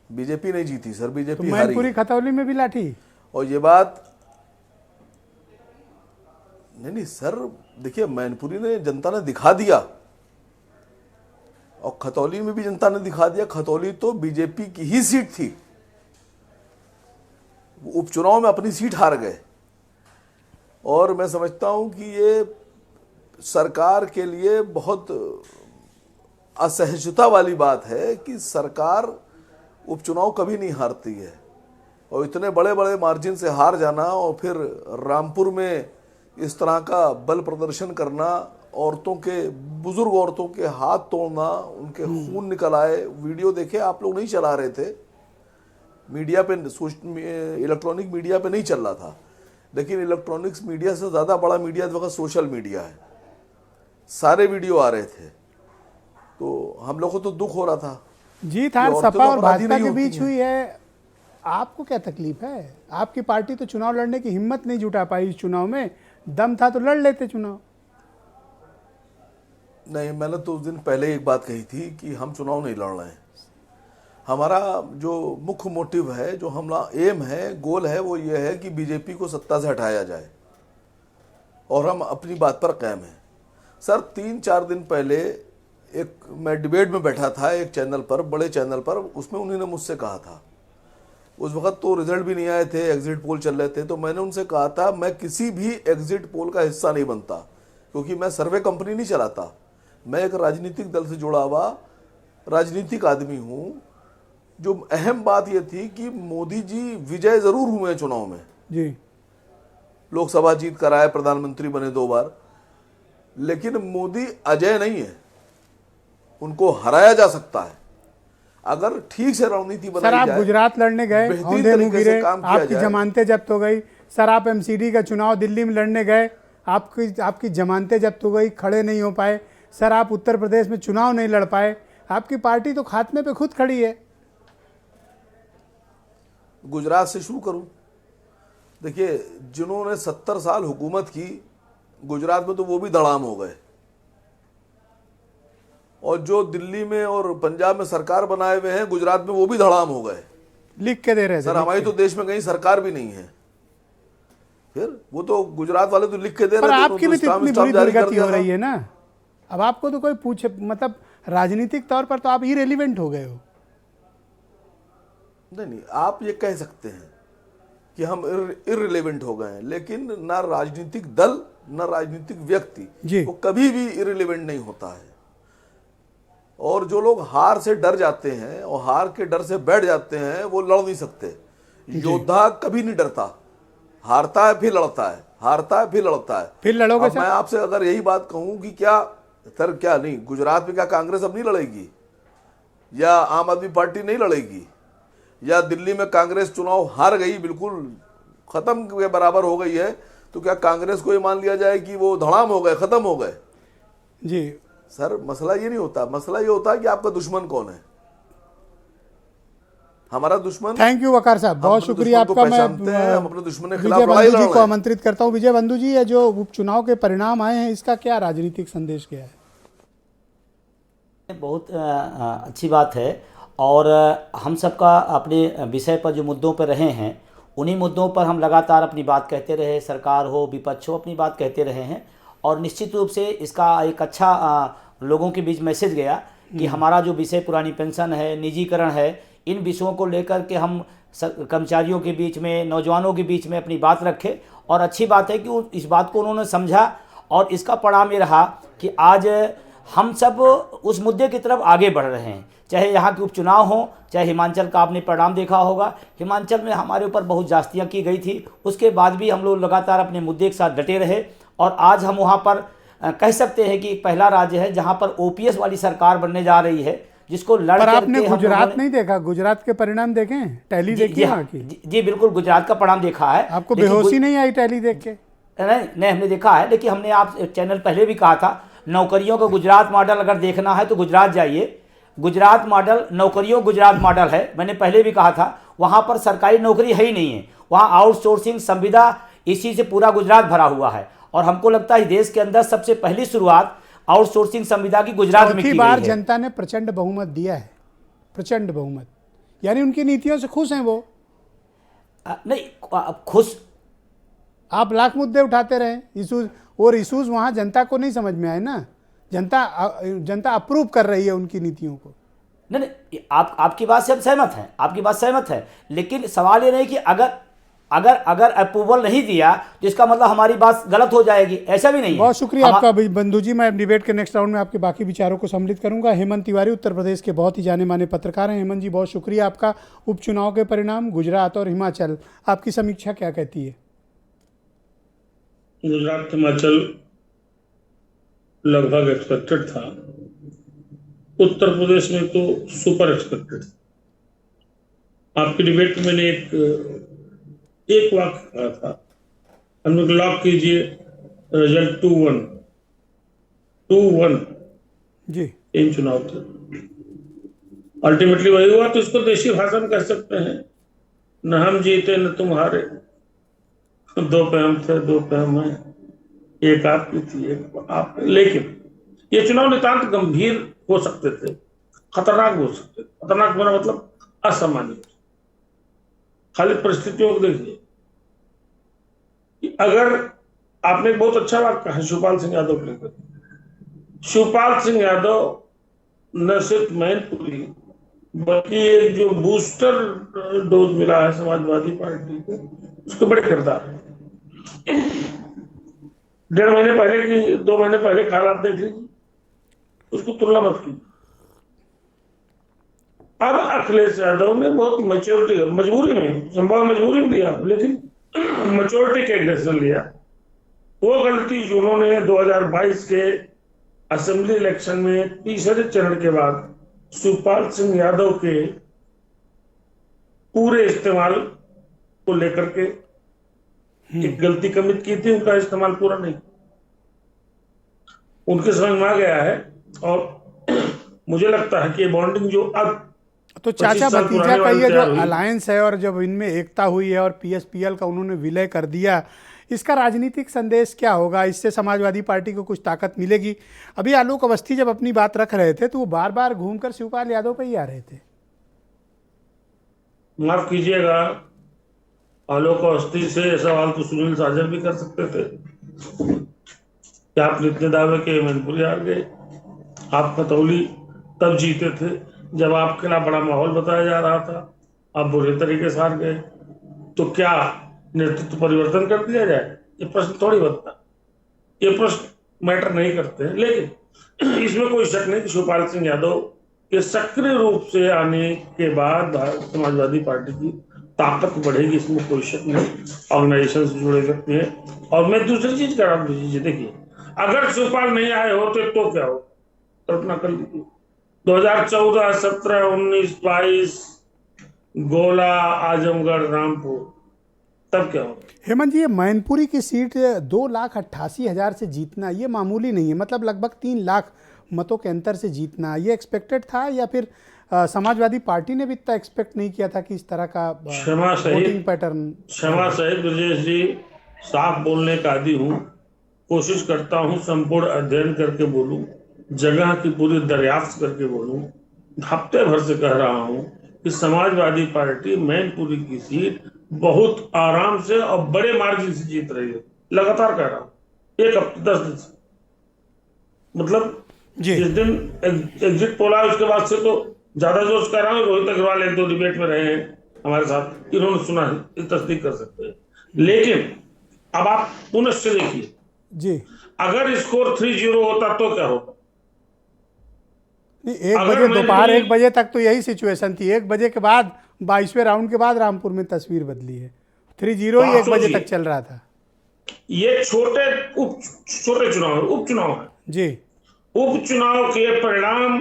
बीजेपी नहीं जीती सर, बीजेपी तो हारी। मैनपुरी खतौली में भी लाठी। और ये बात नहीं सर, देखिए मैनपुरी ने जनता ने दिखा दिया और खतौली में भी जनता ने दिखा दिया। खतौली तो बीजेपी की ही सीट थी, वो उपचुनाव में अपनी सीट हार गए। और मैं समझता हूं कि ये सरकार के लिए बहुत असहिष्णुता वाली बात है कि सरकार उपचुनाव कभी नहीं हारती है और इतने बड़े बड़े मार्जिन से हार जाना और फिर रामपुर में इस तरह का बल प्रदर्शन करना, औरतों के, बुजुर्ग औरतों के हाथ तोड़ना, उनके खून निकल आए। वीडियो देखे आप लोग, नहीं चला रहे थे मीडिया पे, इलेक्ट्रॉनिक मीडिया पे नहीं चल रहा था, लेकिन इलेक्ट्रॉनिक्स मीडिया से ज़्यादा बड़ा मीडिया इस वक्त सोशल मीडिया है। सारे वीडियो आ रहे थे, तो हम लोग को तो दुख हो रहा था। जीत हार सपा और भाजपा के बीच हुई है, आपको क्या तकलीफ है? आपकी पार्टी तो चुनाव लड़ने की हिम्मत नहीं जुटा पाई इस चुनाव में, दम था तो लड़ लेते चुनाव। नहीं, मैंने तो उस दिन पहले एक बात कही थी कि हम चुनाव नहीं लड़ रहे हैं। हमारा जो मुख्य मोटिव है, जो हमारा एम है, गोल है, वो ये है कि बीजेपी को सत्ता से हटाया जाए और हम अपनी बात पर कायम हैं। सर 3-4 दिन पहले एक मैं डिबेट में बैठा था एक चैनल पर, बड़े चैनल पर, उसमें उन्होंने मुझसे कहा था, उस वक्त तो रिजल्ट भी नहीं आए थे, एग्जिट पोल चल रहे थे, तो मैंने उनसे कहा था मैं किसी भी एग्जिट पोल का हिस्सा नहीं बनता, क्योंकि मैं सर्वे कंपनी नहीं चलाता। मैं एक राजनीतिक दल से जुड़ा हुआ राजनीतिक आदमी हूँ। जो अहम बात यह थी कि मोदी जी विजय जरूर हुए चुनाव में जी, लोकसभा जीत कर आए, प्रधानमंत्री बने 2 बार, लेकिन मोदी अजय नहीं है, उनको हराया जा सकता है अगर ठीक से रणनीति बनाई जाए। सर आप गुजरात लड़ने गए, औंधे मुंह गिरे, आपकी जमानतें जब्त हो गई। सर आप MCD का चुनाव दिल्ली में लड़ने गए, आपकी जमानतें जब्त हो गई, खड़े नहीं हो पाए। सर आप उत्तर प्रदेश में चुनाव नहीं लड़ पाए, आपकी पार्टी तो खात्मे पे खुद खड़ी है। गुजरात से शुरू करूं, देखिए जिन्होंने 70 साल हुकूमत की गुजरात में, तो वो भी धड़ाम हो गए, और जो दिल्ली में और पंजाब में सरकार बनाए हुए हैं गुजरात में, वो भी धड़ाम हो गए। लिख के दे रहे सर हमारी तो देश में कहीं सरकार भी नहीं है, फिर वो तो गुजरात वाले तो लिख के दे रहे थे। आपकी भी तो इतनी बड़ी दुर्गति हो रही है ना, अब आपको तो कोई पूछे, मतलब राजनीतिक तौर पर तो आप इररिलेवेंट हो गए हो। नहीं, आप ये कह सकते हैं कि हम इररिलेवेंट हो गए हैं, लेकिन ना राजनीतिक दल ना राजनीतिक व्यक्ति वो कभी भी इररिलेवेंट नहीं होता है। और जो लोग हार से डर जाते हैं और हार के डर से बैठ जाते हैं, वो लड़ नहीं सकते। योद्धा कभी नहीं डरता, हारता है फिर लड़ता है, हारता है फिर लड़ता है। फिर लड़ोगे अब मैं आपसे अगर यही बात कहूं कि क्या सर, क्या नहीं गुजरात में क्या कांग्रेस अब नहीं लड़ेगी, या आम आदमी पार्टी नहीं लड़ेगी, या दिल्ली में कांग्रेस चुनाव हार गई, बिल्कुल खत्म के बराबर हो गई है, तो क्या कांग्रेस को ये मान लिया जाए कि वो धड़ाम हो गए, खत्म हो गए? जी सर, मसला ये नहीं होता, मसला ये होता है कि आपका दुश्मन कौन है। हमारा दुश्मन, थैंक यू वकार साहब, बहुत शुक्रिया आपका। मैं हम अपने दुश्मन के खिलाफ विजय लड़ाई बंधु लड़ जी रहे को हैं। आमंत्रित करता हूं। विजय बंधु जी, ये जो उपचुनाव के परिणाम आए हैं, इसका क्या राजनीतिक संदेश क्या है? बहुत अच्छी बात है, और हम सबका अपने विषय पर जो मुद्दों पर रहे हैं, उन्हीं मुद्दों पर हम लगातार अपनी बात कहते रहे, सरकार हो विपक्ष हो, अपनी बात कहते रहे हैं। और निश्चित रूप से इसका एक अच्छा लोगों के बीच मैसेज गया कि हमारा जो विषय पुरानी पेंशन है, निजीकरण है, इन विषयों को लेकर के हम कर्मचारियों के बीच में, नौजवानों के बीच में अपनी बात रखें। और अच्छी बात है कि इस बात को उन्होंने समझा, और इसका परिणाम ये रहा कि आज हम सब उस मुद्दे की तरफ आगे बढ़ रहे हैं। चाहे यहाँ के उपचुनाव हो, चाहे हिमाचल का आपने परिणाम देखा होगा, हिमाचल में हमारे ऊपर बहुत जास्तियाँ की गई थी, उसके बाद भी हम लोग लगातार अपने मुद्दे के साथ डटे रहे। और आज हम वहाँ पर कह सकते हैं कि एक पहला राज्य है जहाँ पर ओपीएस वाली सरकार बनने जा रही है, जिसको लड़ पर करके आपने गुजरात नहीं देखा? गुजरात के परिणाम देखे हैं? टैली देखी वहाँ की? जी बिल्कुल, गुजरात का परिणाम देखा है। आपको बेहोशी नहीं आई टैली देख के? नहीं, हमने देखा है, लेकिन हमने आप चैनल पहले भी कहा था, नौकरियों का गुजरात मॉडल अगर देखना है तो गुजरात जाइए। गुजरात मॉडल नौकरियों गुजरात मॉडल है, मैंने पहले भी कहा था। वहाँ पर सरकारी नौकरी है ही नहीं है, वहाँ आउटसोर्सिंग संविदा, इसी से पूरा गुजरात भरा हुआ है। और हमको लगता है देश के अंदर सबसे पहली शुरुआत आउटसोर्सिंग संविदा की गुजरात में की गई है। बार जनता ने प्रचंड बहुमत दिया है, प्रचंड बहुमत, यानी उनकी नीतियों से खुश हैं वो? नहीं, खुश आप लाख मुद्दे उठाते रहे, इशूज, और इशूज वहाँ जनता को नहीं समझ में आए ना। जनता अप्रूव कर रही है उनकी नीतियों को। नहीं, आपकी बात से हम सहमत हैं, आपकी बात सहमत है, लेकिन सवाल ये नहीं कि अगर अप्रूवल नहीं दिया तो इसका मतलब हमारी बात गलत हो जाएगी, ऐसा भी नहीं है। बहुत शुक्रिया आपका बंधु जी। मैं डिबेट के नेक्स्ट राउंड में आपके बाकी विचारों को सम्मिलित करूंगा। हेमंत तिवारी उत्तर प्रदेश के बहुत ही जाने माने पत्रकार हैं। हेमंत जी, बहुत शुक्रिया आपका। उपचुनाव के परिणाम गुजरात और हिमाचल, आपकी समीक्षा क्या कहती है? गुजरात हिमाचल लगभग एक्सपेक्टेड था, उत्तर प्रदेश में तो सुपर एक्सपेक्टेड। आपकी डिबेट में मैंने एक वाक्य कहा था, हम लोग लॉक कीजिए रिजल्ट 2-1 जी इन चुनाव थे। अल्टीमेटली वही हुआ। तो इसको देशी भाषा में कह सकते हैं, न हम जीते न तुम हारे, 2 पे हम थे 2 पे हम हैं, एक आपकी थी एक आप। लेकिन ये चुनाव नितांत गंभीर हो सकते थे, खतरनाक हो सकते थे। खतरनाक मेरा मतलब असामान्य। खाली परिस्थितियों को देखिए कि अगर आपने बहुत अच्छा बात कहा शिवपाल सिंह यादव के लेकर, शिवपाल सिंह यादव न सिर्फ मैनपुरी बल्कि एक जो बूस्टर डोज मिला है समाजवादी पार्टी को, उसके बड़े किरदार है। 1.5 महीने पहले की 2 महीने पहले की हालात देख लीजिए, उसको तुलना मत कीजिए। अब अखिलेश यादव ने बहुत मैच्योरिटी, मजबूरी में, संभव मजबूरी में लिया, लेकिन मैच्योरिटी के डिसीजन लिया। वो गलती जो उन्होंने 2022 के असेंबली इलेक्शन में तीसरे चरण के बाद शिवपाल सिंह यादव के पूरे इस्तेमाल को लेकर के एक गलती कमिट की थी, उनका इस्तेमाल पूरा नहीं, उनके समझ में आ गया है। और मुझे लगता है कि बॉन्डिंग जो अब तो चाचा भतीजा का ये जो अलायंस है और जब इनमें एकता हुई है और पीएसपीएल का उन्होंने विलय कर दिया, इसका राजनीतिक संदेश क्या होगा? इससे समाजवादी पार्टी को कुछ ताकत मिलेगी? अभी आलोक अवस्थी जब अपनी बात रख रहे थे तो वो बार बार घूमकर शिवपाल यादव पे ही आ रहे थे। माफ कीजिएगा, आलोक अवस्थी से सवाल तो सुनील साजन भी कर सकते थे कि आपने इतने दावे के मैनपुरी हार गए, आप खतौली तब जीते थे जब आपके खिलाफ बड़ा माहौल बताया जा रहा था, आप बुरे तरीके से हार गए, तो क्या नेतृत्व परिवर्तन कर दिया जाए? ये प्रश्न थोड़ी बनता, ये प्रश्न मैटर नहीं करते हैं। लेकिन इसमें कोई शक नहीं कि शिवपाल सिंह यादव के सक्रिय रूप से आने के बाद समाजवादी पार्टी की ताकत बढ़ेगी, इसमें कोई शक नहीं। ऑर्गेनाइजेशन से जुड़े व्यक्ति हैं। और मैं दूसरी चीज कह रहा हूँ, देखिए अगर शिवपाल नहीं आए होते तो क्या हो, कल्पना कर लीजिए 2014, 17, 19, 22 गोला, आजमगढ़, रामपुर, तब क्या हो। हेमंत जी, ये मैनपुरी की सीट 2,88,000 से जीतना ये मामूली नहीं है, मतलब लगभग 3 लाख मतों के अंतर से जीतना ये एक्सपेक्टेड था, या फिर समाजवादी पार्टी ने भी इतना एक्सपेक्ट नहीं किया था कि इस तरह का वोटिंग पैटर्न। क्षमा सहित ब्रजेश जी, साफ बोलने का आदी हूँ, कोशिश करता हूँ संपूर्ण अध्ययन करके बोलूं, जगह की पूरी दरियाफ्त करके बोलूं। हफ्ते भर से कह रहा हूं कि समाजवादी पार्टी मैनपुरी की सीट बहुत आराम से और बड़े मार्जिन से जीत रही है। लगातार कह रहा हूं, 1 हफ्ते 10 दिन से, मतलब जिस दिन एग्जिट पोल आया उसके बाद से तो ज्यादा जोश कर रहा हूँ। रोहित अग्रवाल 1-2 डिबेट में रहे हैं हमारे साथ, इन्होंने सुना है, तस्दीक कर सकते हैं। लेकिन अब आप पुनश्च देखिए जी, अगर स्कोर 3-0 होता तो क्या होता। 1 बजे, दोपहर 1 बजे तक तो यही सिचुएशन थी। 1 बजे के बाद 22वें राउंड के बाद रामपुर में तस्वीर बदली है। 3-0 ही 1 बजे तक चल रहा था। ये छोटे चुनाव है, उपचुनाव है जी। उपचुनाव के परिणाम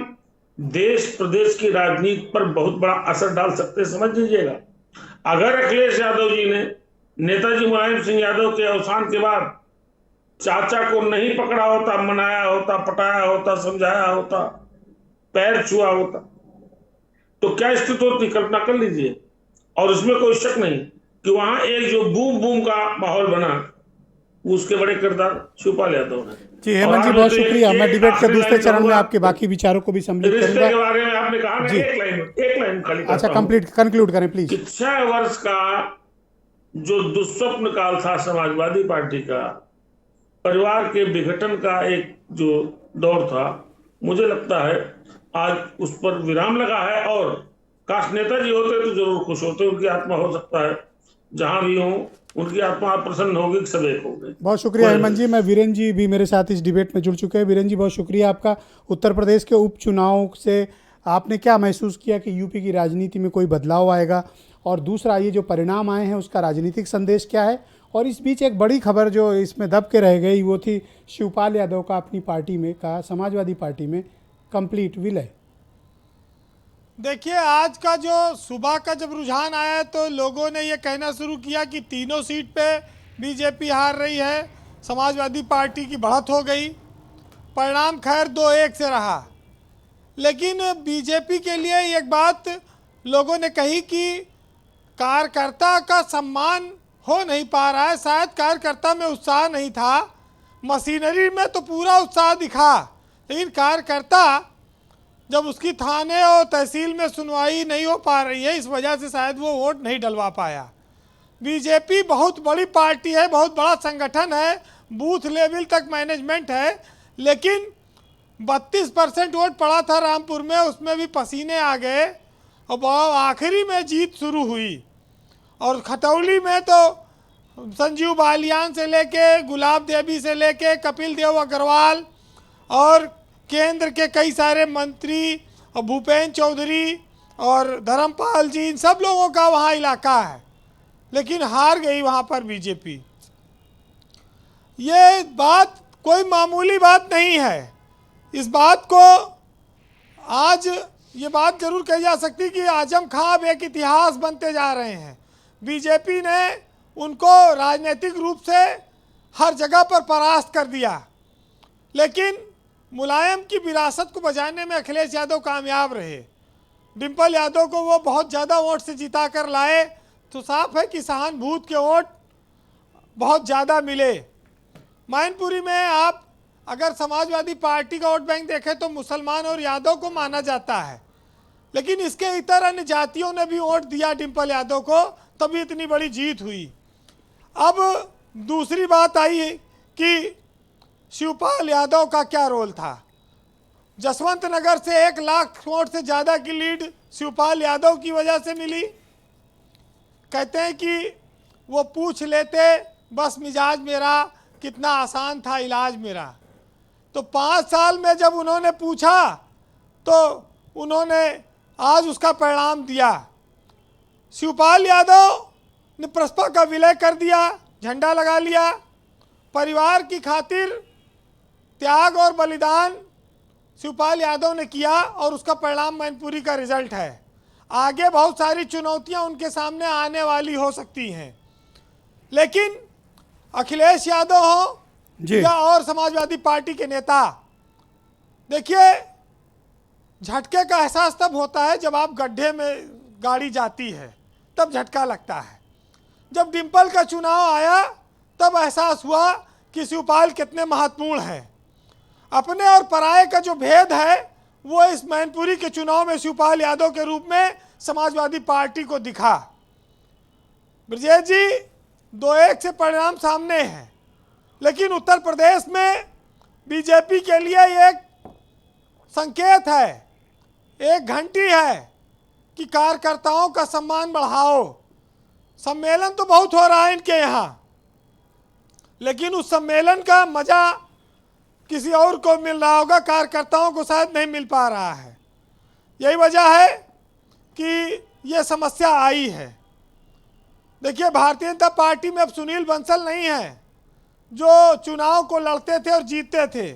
देश प्रदेश की राजनीति पर बहुत बड़ा असर डाल सकते, समझ लीजिएगा। अगर अखिलेश यादव जी ने नेताजी मुलायम सिंह यादव के अवसान के बाद चाचा को नहीं पकड़ा होता, मनाया होता, पटाया होता, समझाया होता, पैर छुआ होता, तो क्या स्थिति होती, कल्पना कर लीजिए। और उसमें कोई शक नहीं कि वहां एक जो बूम बूम का माहौल बना, उसके बड़े किरदार शिवपाल यादव ने। जी हेमंत जी, बहुत शुक्रिया। मैं डिबेट के दूसरे चरण में आपके बाकी विचारों को भी सम्मिलित करूंगा। के बारे में आपने कहा ना, एक लाइन खाली। अच्छा, कंक्लूड करें प्लीज। 6 वर्ष का जो दुस्वप्न काल था समाजवादी पार्टी का, परिवार के विघटन का एक जो दौर था, मुझे लगता है आज उस पर विराम लगा है। और काश नेताजी होते तो जरूर खुश होते, उनकी आत्मा हो सकता है जहां भी हो उनकी आत्मा प्रसन्न होगी, सब एक होंगे। बहुत शुक्रिया हेमंत जी। मैं वीरेंद्र जी भी मेरे साथ इस डिबेट में जुड़ चुके हैं। वीरेंद्र जी, बहुत शुक्रिया आपका। उत्तर प्रदेश के उपचुनाव से आपने क्या महसूस किया कि यूपी की राजनीति में कोई बदलाव आएगा, और दूसरा ये जो परिणाम आए हैं उसका राजनीतिक संदेश क्या है। और इस बीच एक बड़ी खबर जो इसमें दब के रह गई वो थी शिवपाल यादव का अपनी पार्टी में समाजवादी पार्टी में कंप्लीट विलय। देखिए, आज का जो सुबह का जब रुझान आया तो लोगों ने ये कहना शुरू किया कि तीनों सीट पे बीजेपी हार रही है, समाजवादी पार्टी की बढ़त हो गई। परिणाम खैर 2-1 से रहा, लेकिन बीजेपी के लिए एक बात लोगों ने कही कि कार्यकर्ता का सम्मान हो नहीं पा रहा है। शायद कार्यकर्ता में उत्साह नहीं था, मशीनरी में तो पूरा उत्साह दिखा, लेकिन कार्यकर्ता जब उसकी थाने और तहसील में सुनवाई नहीं हो पा रही है, इस वजह से शायद वो वोट नहीं डलवा पाया। बीजेपी बहुत बड़ी पार्टी है, बहुत बड़ा संगठन है, बूथ लेवल तक मैनेजमेंट है, लेकिन 32% वोट पड़ा था रामपुर में, उसमें भी पसीने आ गए और आखिरी में जीत शुरू हुई। और खतौली में तो संजीव बालियान से लेके, गुलाब देवी से लेके, कपिल देव अग्रवाल और केंद्र के कई सारे मंत्री और भूपेंद्र चौधरी और धर्मपाल जी, इन सब लोगों का वहाँ इलाका है, लेकिन हार गई वहाँ पर बीजेपी। ये बात कोई मामूली बात नहीं है। इस बात को आज ये बात जरूर कही जा सकती कि आजम खां अब एक इतिहास बनते जा रहे हैं। बीजेपी ने उनको राजनीतिक रूप से हर जगह पर परास्त कर दिया, लेकिन मुलायम की विरासत को बचाने में अखिलेश यादव कामयाब रहे। डिम्पल यादव को वो बहुत ज़्यादा वोट से जिता कर लाए, तो साफ है कि सहानुभूति के वोट बहुत ज़्यादा मिले। मैनपुरी में आप अगर समाजवादी पार्टी का वोट बैंक देखें तो मुसलमान और यादव को माना जाता है, लेकिन इसके इतर अन्य जातियों ने भी वोट दिया डिम्पल यादव को, तभी इतनी बड़ी जीत हुई। अब दूसरी बात आई कि शिवपाल यादव का क्या रोल था। जसवंत नगर से 1 लाख वोट से ज़्यादा की लीड शिवपाल यादव की वजह से मिली। कहते हैं कि वो पूछ लेते बस मिजाज मेरा, कितना आसान था इलाज मेरा। तो 5 साल में जब उन्होंने पूछा तो उन्होंने आज उसका परिणाम दिया। शिवपाल यादव ने प्रसपा का विलय कर दिया, झंडा लगा लिया। परिवार की खातिर त्याग और बलिदान शिवपाल यादव ने किया और उसका परिणाम मैनपुरी का रिजल्ट है। आगे बहुत सारी चुनौतियां उनके सामने आने वाली हो सकती हैं, लेकिन अखिलेश यादव हो या और समाजवादी पार्टी के नेता, देखिए झटके का एहसास तब होता है जब आप गड्ढे में गाड़ी जाती है, तब झटका लगता है। जब डिम्पल का चुनाव आया तब एहसास हुआ कि शिवपाल कितने महत्वपूर्ण हैं। अपने और पराये का जो भेद है वो इस मैनपुरी के चुनाव में शिवपाल यादव के रूप में समाजवादी पार्टी को दिखा। ब्रजेश जी 2-1 से परिणाम सामने हैं, लेकिन उत्तर प्रदेश में बीजेपी के लिए एक संकेत है, एक घंटी है कि कार्यकर्ताओं का सम्मान बढ़ाओ। सम्मेलन तो बहुत हो रहा है इनके यहाँ, लेकिन उस सम्मेलन का मजा किसी और को मिल रहा होगा, कार्यकर्ताओं को शायद नहीं मिल पा रहा है। यही वजह है कि ये समस्या आई है। देखिए भारतीय जनता पार्टी में अब सुनील बंसल नहीं है जो चुनाव को लड़ते थे और जीतते थे।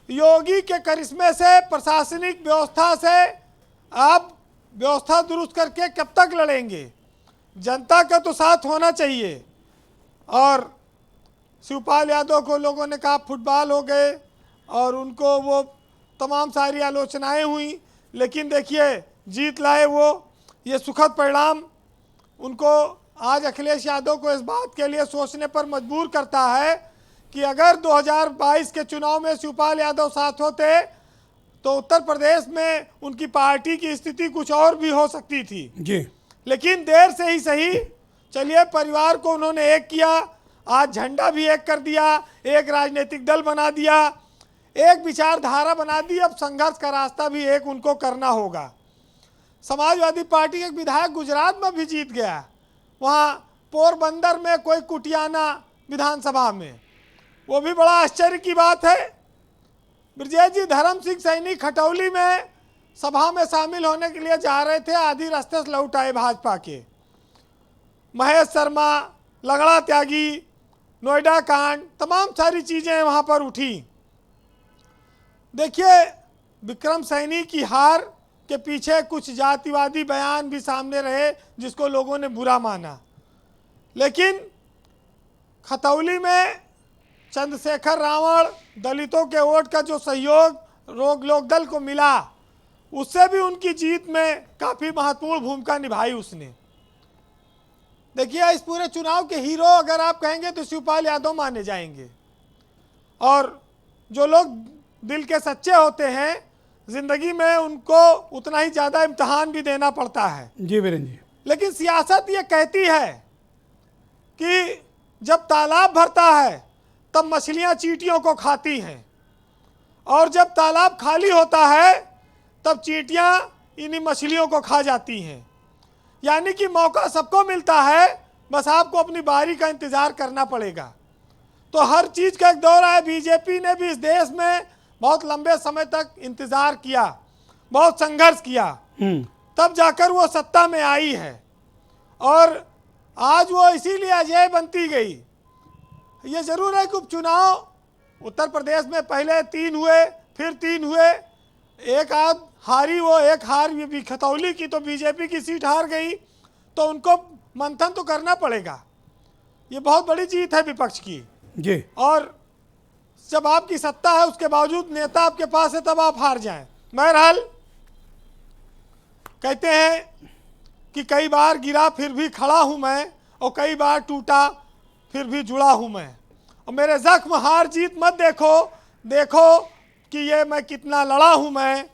योगी के करिश्मे से, प्रशासनिक व्यवस्था से आप व्यवस्था दुरुस्त करके कब तक लड़ेंगे? जनता का तो साथ होना चाहिए। और शिवपाल यादव को लोगों ने कहा फुटबॉल हो गए और उनको वो तमाम सारी आलोचनाएं हुई, लेकिन देखिए जीत लाए वो। ये सुखद परिणाम उनको आज अखिलेश यादव को इस बात के लिए सोचने पर मजबूर करता है कि अगर 2022 के चुनाव में शिवपाल यादव साथ होते तो उत्तर प्रदेश में उनकी पार्टी की स्थिति कुछ और भी हो सकती थी जी। लेकिन देर से ही सही, चलिए परिवार को उन्होंने एक किया, आज झंडा भी एक कर दिया, एक राजनीतिक दल बना दिया, एक विचारधारा बना दी। अब संघर्ष का रास्ता भी एक उनको करना होगा। समाजवादी पार्टी के एक विधायक गुजरात में भी जीत गया, वहाँ पोरबंदर में कोई कुटियाना विधानसभा में, वो भी बड़ा आश्चर्य की बात है। ब्रजेश जी धर्म सिंह सैनी खटौली में सभा में शामिल होने के लिए जा रहे थे, आधी रास्ते से लौट आए भाजपा के। महेश शर्मा, लगड़ा त्यागी, नोएडा कांड, तमाम सारी चीज़ें वहाँ पर उठी। देखिए विक्रम सैनी की हार के पीछे कुछ जातिवादी बयान भी सामने रहे जिसको लोगों ने बुरा माना, लेकिन खतौली में चंद्रशेखर रावण, दलितों के वोट का जो सहयोग लोकदल को मिला, उससे भी उनकी जीत में काफ़ी महत्वपूर्ण भूमिका निभाई उसने। देखिए इस पूरे चुनाव के हीरो अगर आप कहेंगे तो शिवपाल यादव माने जाएंगे, और जो लोग दिल के सच्चे होते हैं जिंदगी में उनको उतना ही ज़्यादा इम्तहान भी देना पड़ता है। जी वीरेंद्र जी। लेकिन सियासत ये कहती है कि जब तालाब भरता है तब मछलियाँ चींटियों को खाती हैं, और जब तालाब खाली होता है तब चींटियाँ इन्हीं मछलियों को खा जाती हैं। यानी कि मौका सबको मिलता है, बस आपको अपनी बारी का इंतज़ार करना पड़ेगा। तो हर चीज़ का एक दौर है। बीजेपी ने भी इस देश में बहुत लंबे समय तक इंतज़ार किया, बहुत संघर्ष किया, तब जाकर वो सत्ता में आई है, और आज वो इसीलिए अजय बनती गई। ये ज़रूर है कि उपचुनाव उत्तर प्रदेश में पहले 3 हुए, फिर 3 हुए, एक आध हारी, वो एक हार भी खतौली की, तो बीजेपी की सीट हार गई, तो उनको मंथन तो करना पड़ेगा। ये बहुत बड़ी जीत है विपक्ष की जी। और जब आपकी सत्ता है उसके बावजूद नेता आपके पास है तब आप हार जाएं। बहरहाल कहते हैं कि कई बार गिरा फिर भी खड़ा हूं मैं, और कई बार टूटा फिर भी जुड़ा हूं मैं, और मेरे जख्म हार जीत मत देखो, देखो कि ये मैं कितना लड़ा हूं मैं,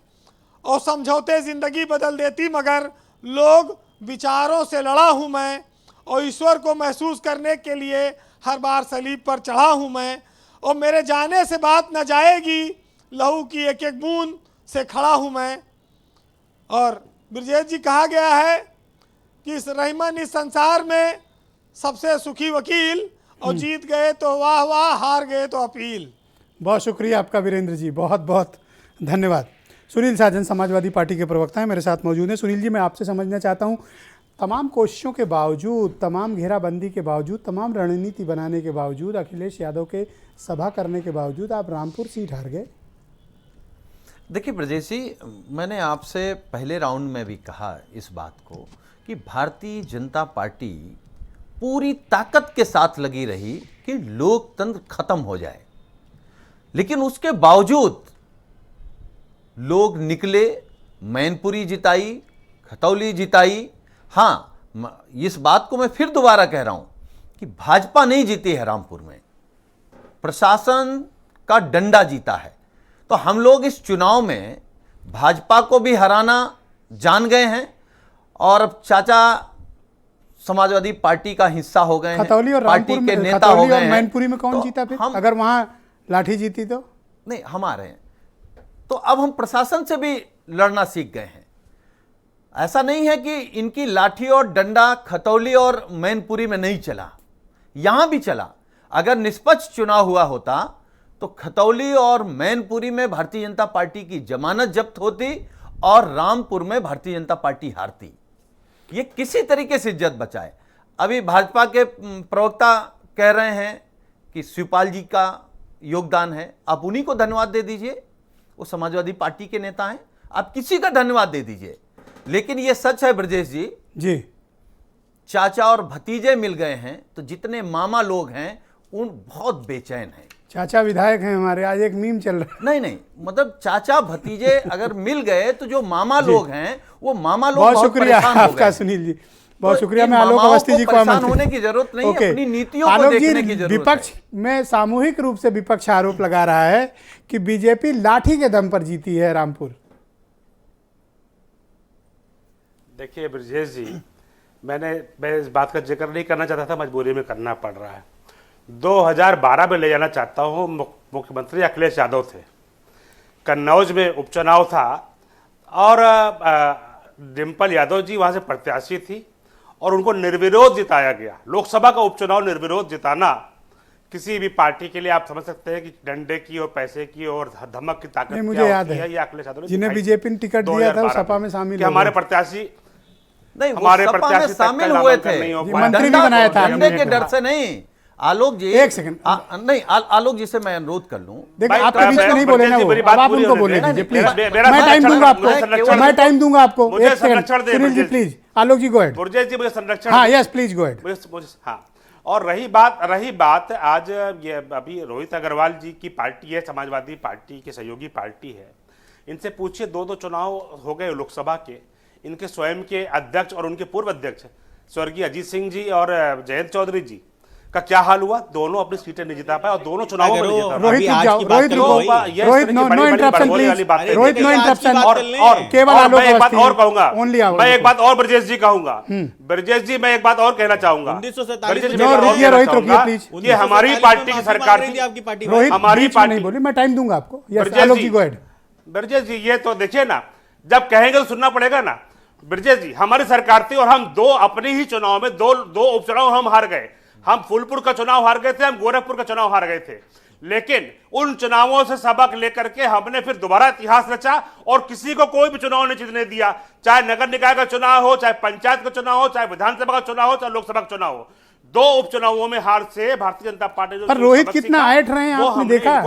और समझौते ज़िंदगी बदल देती मगर लोग विचारों से लड़ा हूं मैं, और ईश्वर को महसूस करने के लिए हर बार सलीब पर चढ़ा हूं मैं, और मेरे जाने से बात न जाएगी, लहू की एक एक बूंद से खड़ा हूं मैं। और ब्रजेश जी कहा गया है कि इस रहीमन इस संसार में सबसे सुखी वकील, और जीत गए तो वाह वाह, हार गए तो अपील। बहुत शुक्रिया आपका वीरेंद्र जी, बहुत बहुत धन्यवाद। सुनील साजन समाजवादी पार्टी के प्रवक्ता हैं, मेरे साथ मौजूद हैं। सुनील जी, मैं आपसे समझना चाहता हूं तमाम कोशिशों के बावजूद, तमाम घेराबंदी के बावजूद, तमाम रणनीति बनाने के बावजूद, अखिलेश यादव के सभा करने के बावजूद आप रामपुर सीट हार गए। देखिए ब्रजेश जी, मैंने आपसे पहले राउंड में भी कहा इस बात को कि भारतीय जनता पार्टी पूरी ताकत के साथ लगी रही कि लोकतंत्र खत्म हो जाए, लेकिन उसके बावजूद लोग निकले, मैनपुरी जिताई, खतौली जिताई। हाँ, इस बात को मैं फिर दोबारा कह रहा हूं कि भाजपा नहीं जीती है रामपुर में, प्रशासन का डंडा जीता है। तो हम लोग इस चुनाव में भाजपा को भी हराना जान गए हैं और अब चाचा समाजवादी पार्टी का हिस्सा हो गए हैं, खतौली और पार्टी के नेता हो गए हैं। मैनपुरी में कौन जीता फिर? अगर वहां लाठी जीती तो? नहीं, हम आ रहे हैं। तो अब हम प्रशासन से भी लड़ना सीख गए हैं। ऐसा नहीं है कि इनकी लाठी और डंडा खतौली और मैनपुरी में नहीं चला, यहां भी चला। अगर निष्पक्ष चुनाव हुआ होता तो खतौली और मैनपुरी में भारतीय जनता पार्टी की जमानत जब्त होती और रामपुर में भारतीय जनता पार्टी हारती। ये किसी तरीके से इज्जत बचाए। अभी भाजपा के प्रवक्ता कह रहे हैं कि शिवपाल जी का योगदान है, आप उन्हीं को धन्यवाद दे दीजिए, वो समाजवादी पार्टी के नेता हैं, आप किसी का धन्यवाद दे दीजिए। लेकिन ये सच है ब्रजेश जी, चाचा और भतीजे मिल गए हैं तो जितने मामा लोग हैं उन बहुत बेचैन हैं। चाचा विधायक हैं हमारे, आज एक मीम चल रहा है। नहीं, मतलब चाचा भतीजे अगर मिल गए तो जो मामा लोग हैं वो मामा लोग बहुत शुक्रिया आपका सुनील जी, बहुत शुक्रिया। मैं आलोक अवस्थी जी को परेशान होने की जरूरत नहीं है, अपनी नीतियों को देखने की जरूरत है। विपक्ष में सामूहिक रूप से विपक्ष आरोप लगा रहा है कि बीजेपी लाठी के दम पर जीती है रामपुर। देखिए ब्रजेश जी, मैं इस बात का जिक्र नहीं करना चाहता था, मजबूरी में करना पड़ रहा है। 2012 में ले जाना चाहता हूँ, मुख्यमंत्री अखिलेश यादव थे, कन्नौज में उपचुनाव था और डिम्पल यादव जी वहाँ से प्रत्याशी थी और उनको निर्विरोध जिताया गया। लोकसभा का उपचुनाव निर्विरोध जिताना किसी भी पार्टी के लिए आप समझ सकते हैं कि डंडे की और पैसे की और धमक की ताकत मुझे याद है, ये अखिलेश यादव जिन्हें बीजेपी ने टिकट दिया था वो सपा में शामिल, हमारे प्रत्याशी नहीं, हमारे प्रत्याशी शामिल हुए थे, मंत्री भी बनाया था डंडे के डर से नहीं। आलोक जी, एक सेकंड, नहीं, आलोक जी से मैं अनुरोध कर लूं। देखिए आपके बीच में नहीं बोले ना वो, अब आप उनको बोले दीजिए प्लीज। मैं टाइम दूंगा आपको, मैं टाइम दूंगा आपको। एक second Sunil ji please, Alok ji go ahead. Brajesh ji मुझे संरक्षण, हाँ यस प्लीज गो अहेड। हाँ, और रही बात आज ये अभी रोहित अग्रवाल जी की पार्टी है, समाजवादी पार्टी की सहयोगी पार्टी है, इनसे पूछिए 2 चुनाव हो गए लोकसभा के, इनके स्वयं के अध्यक्ष और उनके पूर्व अध्यक्ष स्वर्गीय अजीत सिंह जी और जयंत चौधरी जी का क्या हाल हुआ। दोनों अपनी सीटें नहीं जिता पाए और दोनों चुनावों में नहीं जिता पाए। Rohit no interruption please, Rohit no interruption. और केवल मैं एक बात और कहूंगा, मैं एक बात और ब्रजेश जी कहूंगा, ब्रजेश जी मैं एक बात और कहना चाहूंगा। रोहित रुकिए प्लीज, ये हमारी पार्टी की सरकार थी, हमारी पार्टी बोली, मैं टाइम दूंगा आपको। आलोक जी गो अहेड। ब्रजेश जी ये तो देखिए ना, जब कहेंगे तो सुनना पड़ेगा ना। ब्रजेश जी हमारी सरकार थी और हम अपने ही चुनाव में दो उपचुनाव हम हार गए। हम फूलपुर का चुनाव हार गए थे, हम गोरखपुर का चुनाव हार गए थे, लेकिन उन चुनावों से सबक लेकर के हमने फिर दोबारा इतिहास रचा और किसी को कोई भी चुनाव नहीं जीतने दिया। चाहे नगर निकाय का चुनाव हो, चाहे पंचायत का चुनाव हो, चाहे विधानसभा का चुनाव हो, चाहे लोकसभा का चुनाव हो, 2 उपचुनावों में हार से भारतीय जनता पार्टी पर रोहित कितना ऐठ रहे हैं आपने देखा,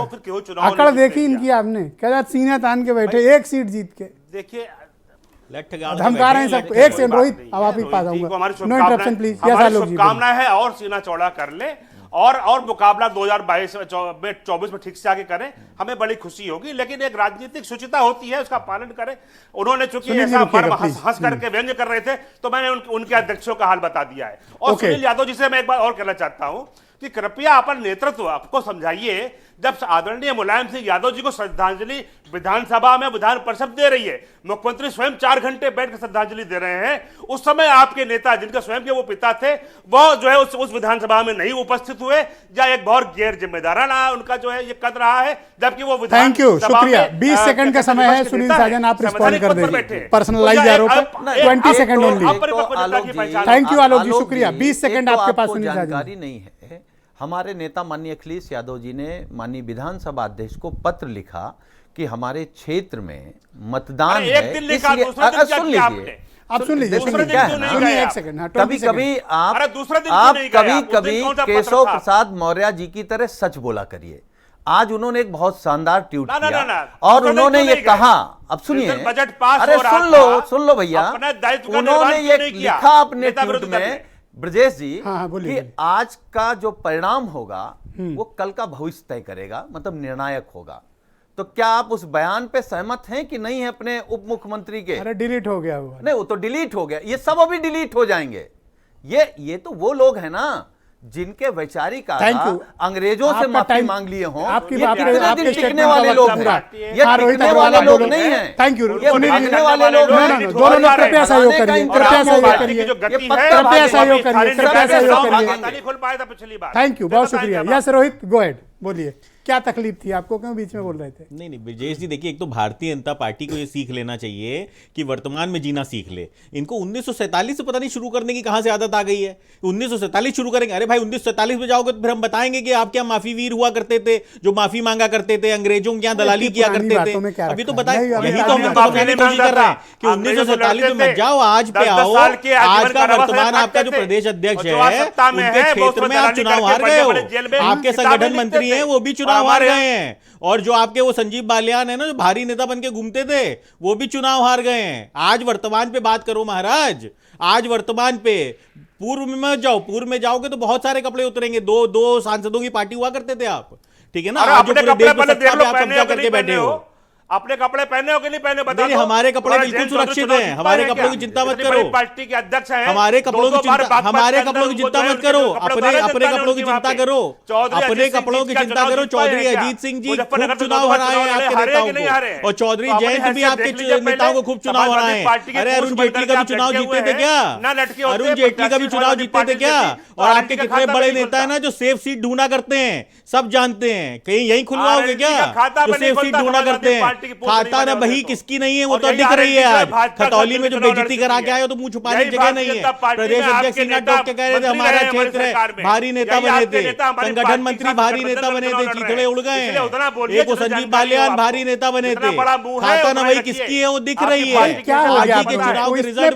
अकड़ देखी इनकी आपने, क्या सीना तान के बैठे एक सीट जीत के। देखिए धमका रहे हैं सबको। एक सेकंड रोहित, अब आप ही पास आऊंगा, नो इंटरप्शन प्लीज। शुभकामना है और सीना चौड़ा कर ले और मुकाबला 2024 में ठीक से आगे करें, हमें बड़ी खुशी होगी। लेकिन एक राजनीतिक शुचिता होती है, उसका पालन करें। उन्होंने चूंकि ऐसा हंस करके व्यंग्य कर रहे थे तो मैंने उनके अध्यक्षों का हाल बता दिया है। और सुनील यादव जी से मैं एक बात और कहना चाहता हूं कि कृपया अपन नेतृत्व आपको समझाइए, जब आदरणीय मुलायम सिंह यादव जी को श्रद्धांजलि विधानसभा में विधान परिषद दे रही है, मुख्यमंत्री स्वयं 4 घंटे बैठकर श्रद्धांजलि दे रहे हैं, उस समय आपके नेता जिनका स्वयं के वो पिता थे वो जो है उस विधानसभा में नहीं उपस्थित हुए, या एक बहुत गैर जिम्मेदाराना उनका जो है ये कद रहा है, जबकि वो विधान। थैंक यू, शुक्रिया। 20 सेकंड का समय है सुनील साजन, आप रिस्पॉन्ड कर दें। पर्सनलाइज आरोप 20 सेकंड ओनली। थैंक यू आलोक जी, शुक्रिया। 20 सेकंड आपके पास सुनील साजन। जानकारी नहीं है, हमारे नेता माननीय अखिलेश यादव जी ने माननीय विधानसभा अध्यक्ष को पत्र लिखा कि हमारे क्षेत्र में मतदान है, इसलिए सुन लीजिए, आप सुन लीजिए, दूसरे दिन क्यों नहीं सुनिए गए एक आप? सेकंड। हाँ, कभी 20 कभी सेकंड। अरे दूसरे दिन आप क्यों नहीं गए कभी आप? उस दिन कभी कौन सा पत्र केशव था? प्रसाद मौर्य जी की तरह सच बोला करिए। आज उन्होंने एक बहुत शानदार ट्वीट ना, ना, किया ना, ना। और दूसरे दिन उन्होंने क्यों ये नहीं कहा, गए? अब सुनिए, जिस दिन बजट पास अरे हो रहा सुन लो भैया, अपने दायित्व का उन्होंने निर्वहन ये क्यों नहीं किया? लिखा अपने नेता ट्वीट विरुद्ध करके। में, ब्रजेश जी, हाँ, बोलिए, कि बोलिए। आज का जो परिणाम होगा वो कल का भविष्य तय करेगा, मतलब निर्णायक होगा। तो क्या आप उस बयान पे सहमत हैं कि नहीं है अपने उप मुख्यमंत्री के? अरे डिलीट हो गया वो। नहीं, वो तो डिलीट हो गया, ये सब अभी डिलीट हो जाएंगे। ये तो वो लोग हैं ना जिनके वैचारिक आधार अंग्रेजों से माफी मांग लिए हों। आपकी ये बात कितने दिन टिकने वाले लोग हैं? ये हाँ, रोहित टिकने अग्रवाल, वाले लोग बोलो। नहीं हैं। Thank you. ये भागने वाले लोग हैं। दोनों लोग कृपया सहयोग करिए, कृपया सहयोग करिए, कृपया सहयोग करिए, कृपया सहयोग करिए। खोल पाया था पिछली बार। थैंक यू, बहुत शुक्रिया। यस रोहित, गो अहेड, बोलिए क्या तकलीफ थी आपको, क्यों बीच में बोल रहे थे? नहीं ब्रजेश जी, देखिए, एक तो भारतीय जनता पार्टी को ये सीख लेना चाहिए कि वर्तमान में जीना सीख ले। इनको 1947 से पता नहीं शुरू करने की कहां से आदत आ गई है। 1947 शुरू करेंगे, अरे भाई 1947 में जाओगे तो फिर हम बताएंगे कि आप क्या माफी वीर हुआ करते थे, जो माफी मांगा करते थे, अंग्रेजों के यहाँ दलाली किया करते थे। अभी तो बताए, यही तो हम समझाने की कोशिश कर रहे हैं कि 1947 में मत जाओ, आज पे आओ। आज का वर्तमान आपका जो प्रदेश अध्यक्ष है, उनके क्षेत्र में आप चुनाव हार गए हो। आपके संगठन मंत्री हैं, वो भी चुनाव हार गए हैं। और जो आपके वो संजीव बालियान है ना, जो भारी नेता बन के घूमते थे, वो भी चुनाव हार गए हैं। आज वर्तमान पे बात करो महाराज, आज वर्तमान पे। पूर्व में मत जाओ, पूर्व में जाओगे तो बहुत सारे कपड़े उतरेंगे। दो सांसदों की पार्टी हुआ करते थे आप, ठीक है ना? आज जो पूरे देश में सत्ता पे आप कब्जा करके बैठे हो। अपने कपड़े पहने हो कि नहीं पहने बता दो। हमारे कपड़े बिल्कुल सुरक्षित हैं, हमारे कपड़ों की चिंता मत करो। पार्टी के अध्यक्ष हैं, हमारे कपड़ों की चिंता मत करो। अपने कपड़ों की चिंता करो, अपने कपड़ों की चिंता करो। चौधरी अजीत सिंह जी खूब चुनाव हराए हैं आपके नेताओं को, और चौधरी जयंत भी आपके नेताओं को खूब चुनाव हराए हैं। अरे अरुण जेटली का भी चुनाव जीते थे क्या? अरुण जेटली का भी चुनाव जीते थे क्या? और आपके कितने बड़े नेता है ना जो सेफ सीट ढूंढा करते हैं, सब जानते हैं। कहीं यही खुलवाओगे क्या जो सेफ सीट ढूंढा करते हैं? खाता ना बही किसकी नहीं है, वो तो दिख रही है। आज खतौली में जो बेइज्जती करा के आए हो तो मुंह छुपाने की जगह नहीं है। प्रदेश अध्यक्ष सिन्हा टोक के कह रहे थे हमारा क्षेत्र है, भारी नेता बने थे, संगठन मंत्री भारी नेता बने थे, चीथड़े उड़ गए हैं। एक वो संजीव बालियान भारी नेता बने थे। खाता ना वही किसकी है वो दिख रही है। आज के चुनाव के रिजल्ट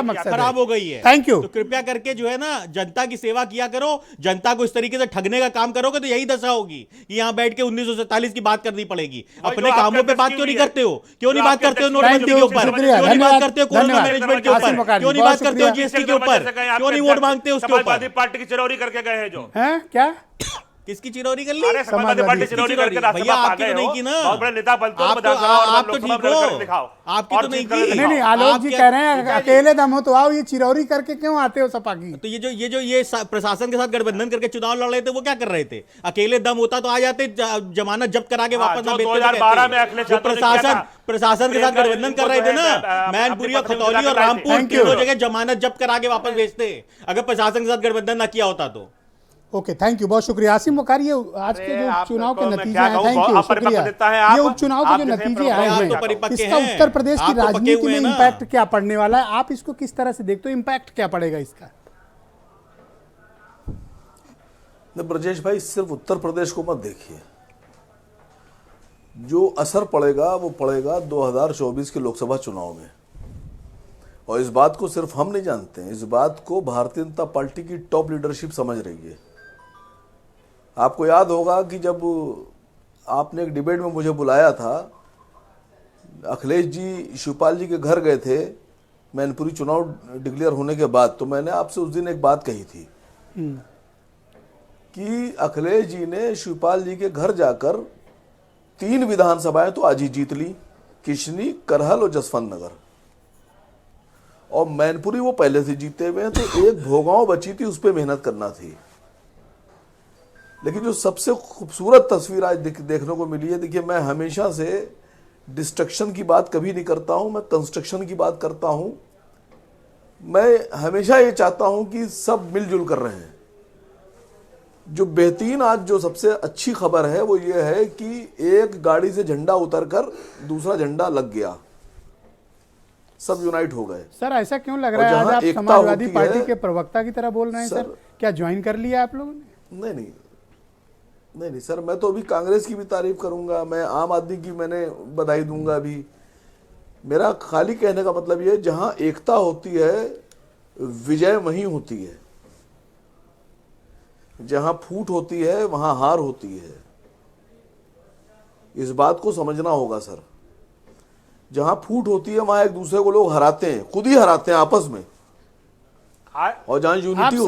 में खराब हो गई है। Thank you. तो कृपया करके जो है ना, जनता की सेवा किया करो। जनता को इस तरीके से ठगने का काम करोगे तो यही दशा होगी। यहाँ बैठ के 1947 की बात करनी पड़ेगी। अपने कामों पे बात क्यों नहीं करते हो? क्यों नहीं बात करते हो नोटबंदी के ऊपर? क्यों नहीं बात करते हो कोरोना मैनेजमेंट के ऊपर? क्यों नहीं बात करते हो जीएसटी के ऊपर? क्यों नहीं वोट मांगते हो उसके ऊपर? पार्टी की चिरौरी करके गए हैं जो हैं क्या? किसकी चिरौरी कर ली? समाजवादी पार्टी चिरौरी करके भैया आपकी तो नहीं की ना। बहुत बड़े नेता बनते हो, आप तो ठीक हो, आपकी तो नहीं की। नहीं आलोक जी कह रहे हैं अकेले दम हो तो आओ, ये चिरौरी करके क्यों आते हो सपा की? तो ये प्रशासन के साथ गठबंधन करके चुनाव लड़ रहे थे, वो क्या कर रहे थे? अकेले दम होता तो आ जाते, जमानत जब्त करा के वापस ना भेजते। 2012 में अखिलेश यादव ने किया था। प्रशासन के साथ गठबंधन कर रहे थे ना, मैनपुरी और खतौली और रामपुर तीनों जगह जमानत जब्त करा के वापस भेजते, अगर प्रशासन के साथ गठबंधन ना किया होता तो। ओके, थैंक यू, बहुत शुक्रिया। आसिम वकार, ये आज के जो चुनाव के नतीजे हैं, थैंक यू, शुक्रिया। ये उपचुनाव के जो नतीजे आए हैं, इसका उत्तर प्रदेश की राजनीति में इम्पैक्ट क्या पड़ने वाला है? आप इसको किस तरह से देखते हो? इम्पैक्ट क्या पड़ेगा इसका? ब्रजेश भाई, सिर्फ उत्तर प्रदेश को मत देखिए, जो असर पड़ेगा वो पड़ेगा 2024 के लोकसभा चुनाव में। और इस बात को सिर्फ हम नहीं जानते हैं, इस बात को भारतीय जनता पार्टी की टॉप लीडरशिप समझ रही है। आपको याद होगा कि जब आपने एक डिबेट में मुझे बुलाया था, अखिलेश जी शिवपाल जी के घर गए थे मैनपुरी चुनाव डिक्लेयर होने के बाद, तो मैंने आपसे उस दिन एक बात कही थी कि अखिलेश जी ने शिवपाल जी के घर जाकर 3 विधानसभाएं तो आज ही जीत ली, किशनी, करहल और जसवंत नगर, और मैनपुरी वो पहले से जीते हुए हैं, तो एक भोगांव बची थी, उस पर मेहनत करना थी। लेकिन जो सबसे खूबसूरत तस्वीर आज देखने को मिली है, देखिए मैं हमेशा से डिस्ट्रक्शन की बात कभी नहीं करता हूं, मैं कंस्ट्रक्शन की बात करता हूं। मैं हमेशा ये चाहता हूं कि सब मिलजुल कर रहे हैं। जो बेहतरीन आज जो सबसे अच्छी खबर है वो ये है कि एक गाड़ी से झंडा उतरकर दूसरा झंडा लग गया, सब यूनाइट हो गए। सर ऐसा क्यों लग रहा है आज आप समाजवादी पार्टी के प्रवक्ता की तरह बोल रहे हैं? सर क्या ज्वाइन कर लिया आप लोगों ने? नहीं सर, मैं तो अभी कांग्रेस की भी तारीफ करूंगा, मैं आम आदमी की मैंने बधाई दूंगा अभी। मेरा खाली कहने का मतलब ये, जहां एकता होती है विजय वहीं होती है, जहां फूट होती है वहां हार होती है। इस बात को समझना होगा सर। जहां फूट होती है वहां एक दूसरे को लोग हराते हैं, खुद ही हराते हैं आपस में, और जहां यूनिटी होती है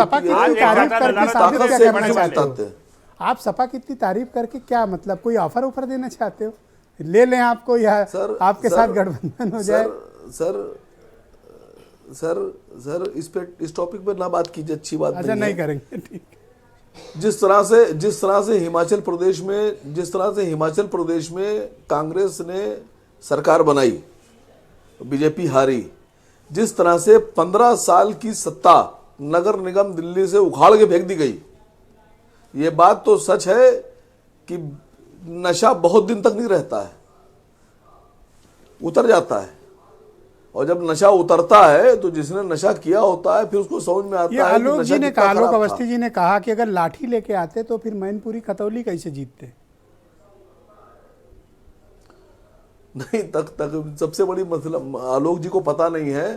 आप सपा की इतनी तारीफ करके क्या मतलब, कोई ऑफर ऊपर देना चाहते हो? ले लें आपको, या सर आपके साथ गठबंधन हो जाए? सर इस टॉपिक पर ना बात कीजिए, अच्छी बात अच्छा नहीं करेंगे, ठीक। जिस तरह से हिमाचल प्रदेश में कांग्रेस ने सरकार बनाई, बीजेपी हारी, जिस तरह से 15 साल की सत्ता नगर निगम दिल्ली से उखाड़ के फेंक दी गई, ये बात तो सच है कि नशा बहुत दिन तक नहीं रहता है, उतर जाता है। और जब नशा उतरता है तो जिसने नशा किया होता है फिर उसको समझ में आता है। आलोक जी ने कहा, आलोक अवस्थी जी ने कहा कि अगर लाठी लेके आते तो फिर मैनपुरी खतौली कैसे जीतते? नहीं, तक सबसे बड़ी मतलब आलोक जी को पता नहीं है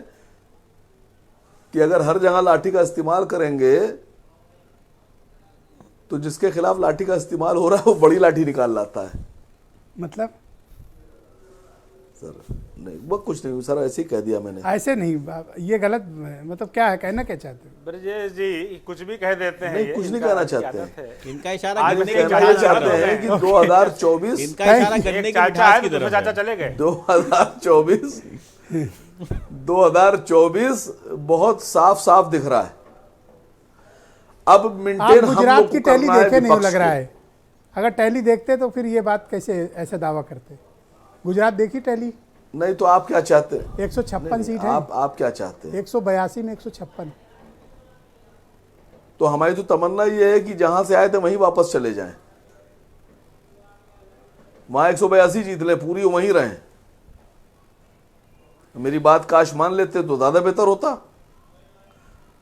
कि अगर हर जगह लाठी का इस्तेमाल करेंगे तो जिसके खिलाफ लाठी का इस्तेमाल हो रहा है वो बड़ी लाठी निकाल लाता है। मतलब सर नहीं, वो कुछ नहीं सर, ऐसे ही कह दिया मैंने। ऐसे नहीं, ये गलत, मतलब क्या है, कहना क्या चाहते हो? ब्रजेश जी कुछ भी कह देते हैं। नहीं, कुछ नहीं कहना चाहते हैं। इनका इशारा आज कहना चाहते हैं कि 2024 इनका इशारा गन्ने की मिठास की तरफ चाचा चले गए। 2024 बहुत साफ साफ दिख रहा है। अब मेंटेन गुजरात की टैली देखे नहीं लग रहा है। अगर टैली देखते तो फिर ये बात कैसे ऐसे दावा करते? गुजरात देखी टैली? नहीं तो आप क्या चाहते हैं? 156 सीट है। आप क्या चाहते हैं? 182 में 156। तो हमारी तो तमन्ना ये है कि जहां से आए थे वहीं वापस चले जाएं, वहां 182 जीत ले, पूरी वहीं रहें। मेरी बात काश मान लेते तो ज्यादा बेहतर होता।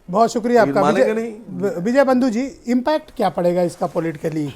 बहुत शुक्रिया आपका मानेंगे नहीं। विजय बंधु जी, इम्पैक्ट क्या पड़ेगा इसका पॉलिटिकली,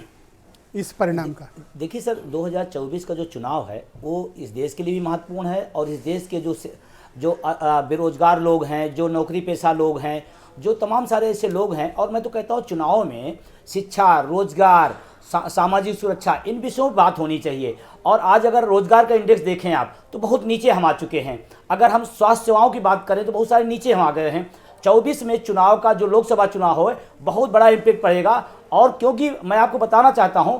इस परिणाम का? देखिए सर, 2024 का जो चुनाव है वो इस देश के लिए भी महत्वपूर्ण है, और इस देश के जो बेरोजगार लोग हैं, जो नौकरी पेशा लोग हैं, जो तमाम सारे ऐसे लोग हैं। और मैं तो कहता हूँ चुनाव में शिक्षा, रोजगार, सामाजिक सुरक्षा, इन विषयों पर बात होनी चाहिए। और आज अगर रोजगार का इंडेक्स देखें आप तो बहुत नीचे हम आ चुके हैं। अगर हम स्वास्थ्य सेवाओं की बात करें तो बहुत सारे नीचे हम आ गए हैं। 24 में चुनाव का जो लोकसभा चुनाव हो बहुत बड़ा इम्पैक्ट पड़ेगा। और क्योंकि मैं आपको बताना चाहता हूं,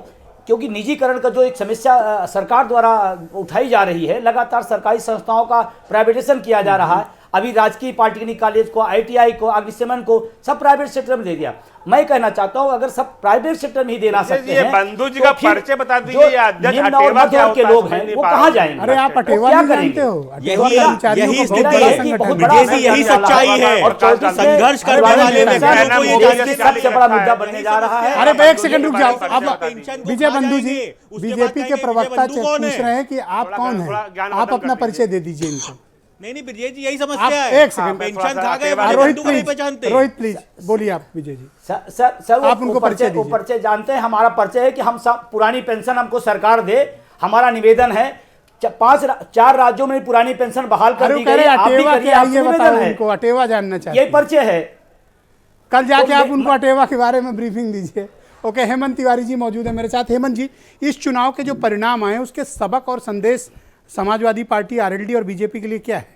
क्योंकि निजीकरण का जो एक समस्या सरकार द्वारा उठाई जा रही है, लगातार सरकारी संस्थाओं का प्राइवेटाइजेशन किया जा रहा है। अभी राजकीय पॉलिटेक्निक कॉलेज को, ITI को, अग्निशमन को सब प्राइवेट सेक्टर में दे दिया। मैं कहना चाहता हूं अगर सब प्राइवेट सेक्टर में ही देना सकते हैं, बंधु जी का परिचय बता दीजिए। निम्न और मध्यम वर्ग के लोग हैं वो कहां जाएंगे? अरे आप अटेवा नहीं जानते हो? यही स्थिति है, यही सच्चाई है। संघर्ष करने वाले व्यक्तियों को ये सबसे बड़ा मुद्दा बनने जा रहा है। अरे एक सेकंड रुक जाओ। अब विजय बंधु जी, बीजेपी के प्रवक्ता पूछ रहे हैं कि आप कौन हैं, आप अपना परिचय दे दीजिए इनको। नहीं ब्रजेश जी, यही समस्या है। एक सेकंड, पेंशन खा गए, रोहित प्लीज बोलिए आप। विजय जी सर आप उनको परिचय जानते हैं। हमारा परिचय है कि हम पुरानी पेंशन हमको सरकार दे। हमारा निवेदन है 4 राज्यों में पुरानी पेंशन बहाल कर दी गई। आप भी करिए, आपसे निवेदन है। उनको अटेवा जानना चाहिए, यही परिचय है। कल जाके आप उनको अटेवा के बारे में ब्रीफिंग दीजिए। ओके, हेमंत तिवारी जी मौजूद है मेरे साथ। हेमंत जी, इस चुनाव के जो परिणाम आए उसके सबक और संदेश समाजवादी पार्टी, RLD और बीजेपी के लिए क्या है?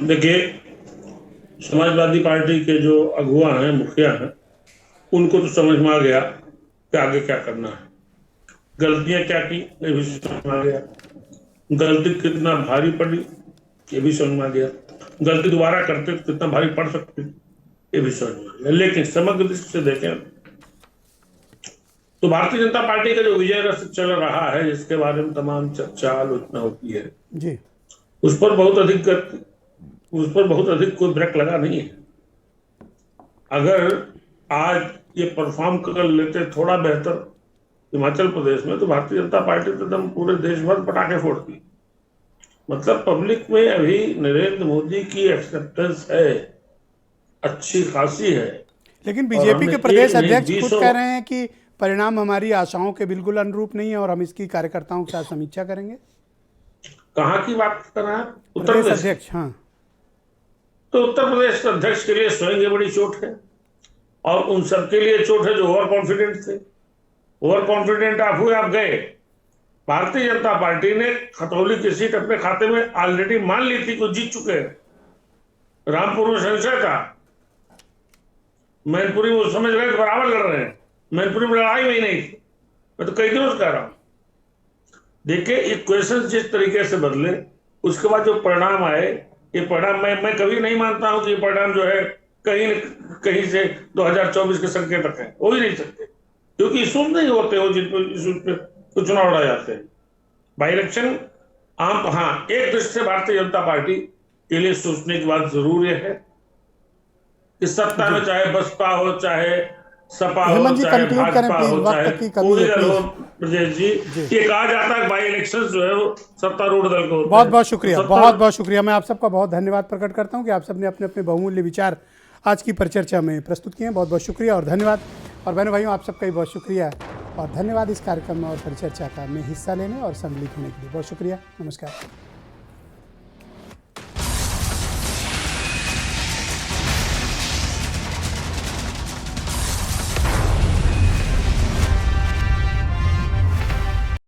देखिए, समाजवादी पार्टी के जो अगुआ हैं, मुखिया हैं, उनको तो समझ में आ गया कि आगे क्या करना है। गलतियां क्या की ये भी समझ में आ गया, गलती कितना भारी पड़ी ये भी समझ में आ गया, गलती दोबारा करते तो कितना भारी पड़ सकती ये भी समझ में आ गया। लेकिन समग्र दृष्टि से देखें तो भारतीय जनता पार्टी का जो विजय रथ चल रहा है, जिसके बारे में तमाम चर्चा आलोचना होती है जी, उस पर बहुत अधिक कोई ब्रेक लगा नहीं है। अगर आज ये परफॉर्म कर लेते थोड़ा बेहतर हिमाचल प्रदेश में, तो भारतीय जनता पार्टी तो एकदम पूरे देश भर पटाखे फोड़ती। मतलब पब्लिक में अभी नरेंद्र मोदी की एक्सेप्टेंस है, अच्छी खासी है। लेकिन बीजेपी के प्रदेश अध्यक्ष खुद कह रहे हैं कि परिणाम हमारी आशाओं के बिल्कुल अनुरूप नहीं है और हम इसकी कार्यकर्ताओं के साथ समीक्षा करेंगे। कहाँ की बात कर रहे हैं? उत्तर प्रदेश प्रदेश अध्यक्ष। हाँ, तो उत्तर प्रदेश के अध्यक्ष के लिए स्वयं ये बड़ी चोट है, और उन सबके लिए चोट है जो ओवर कॉन्फिडेंट थे। ओवर कॉन्फिडेंट आप हुए, आप गए। भारतीय जनता पार्टी ने खतौली की सीट अपने खाते में ऑलरेडी मान ली थी, को जीत चुके हैं। रामपुर में संशय था, मैनपुरी में समझ गए कि बराबर लड़ रहे हैं। मैनपुरी में लड़ाई में ही नहीं थी। मैं तो कई दिनों से कह रहा हूं, देखिए इक्वेशन जिस तरीके से बदले, उसके बाद जो परिणाम आए, ये परिणाम मैं कभी नहीं मानता हूं कि ये परिणाम जो है कहीं से 2024 के संकेतक है, हो ही नहीं सकते, क्योंकि इशूज नहीं होते हो जिन पर इशूज पे तो चुनाव लड़ा जाते हैं। बाई इलेक्शन आम, हाँ, एक दृष्टि से भारतीय जनता पार्टी के लिए सोचने की बात जरूर है कि सत्ता में चाहे बसपा हो, चाहे सपा हो, चाहे भाजपा हो, चाहे कोई दल हो, ब्रजेश जी, ये कहा जाता है बाई इलेक्शन जो है वो सत्तारूढ़ दल को। बहुत बहुत शुक्रिया, बहुत बहुत शुक्रिया। मैं आप सबका बहुत धन्यवाद प्रकट करता हूं कि आप सबने अपने अपने बहुमूल्य विचार आज की परिचर्चा में प्रस्तुत किए हैं। बहुत बहुत शुक्रिया और धन्यवाद। और बहनों भाइयों, आप सबका भी बहुत शुक्रिया और धन्यवाद इस कार्यक्रम में और परिचर्चा का में हिस्सा लेने और सम्मिलित होने के लिए। बहुत शुक्रिया, नमस्कार।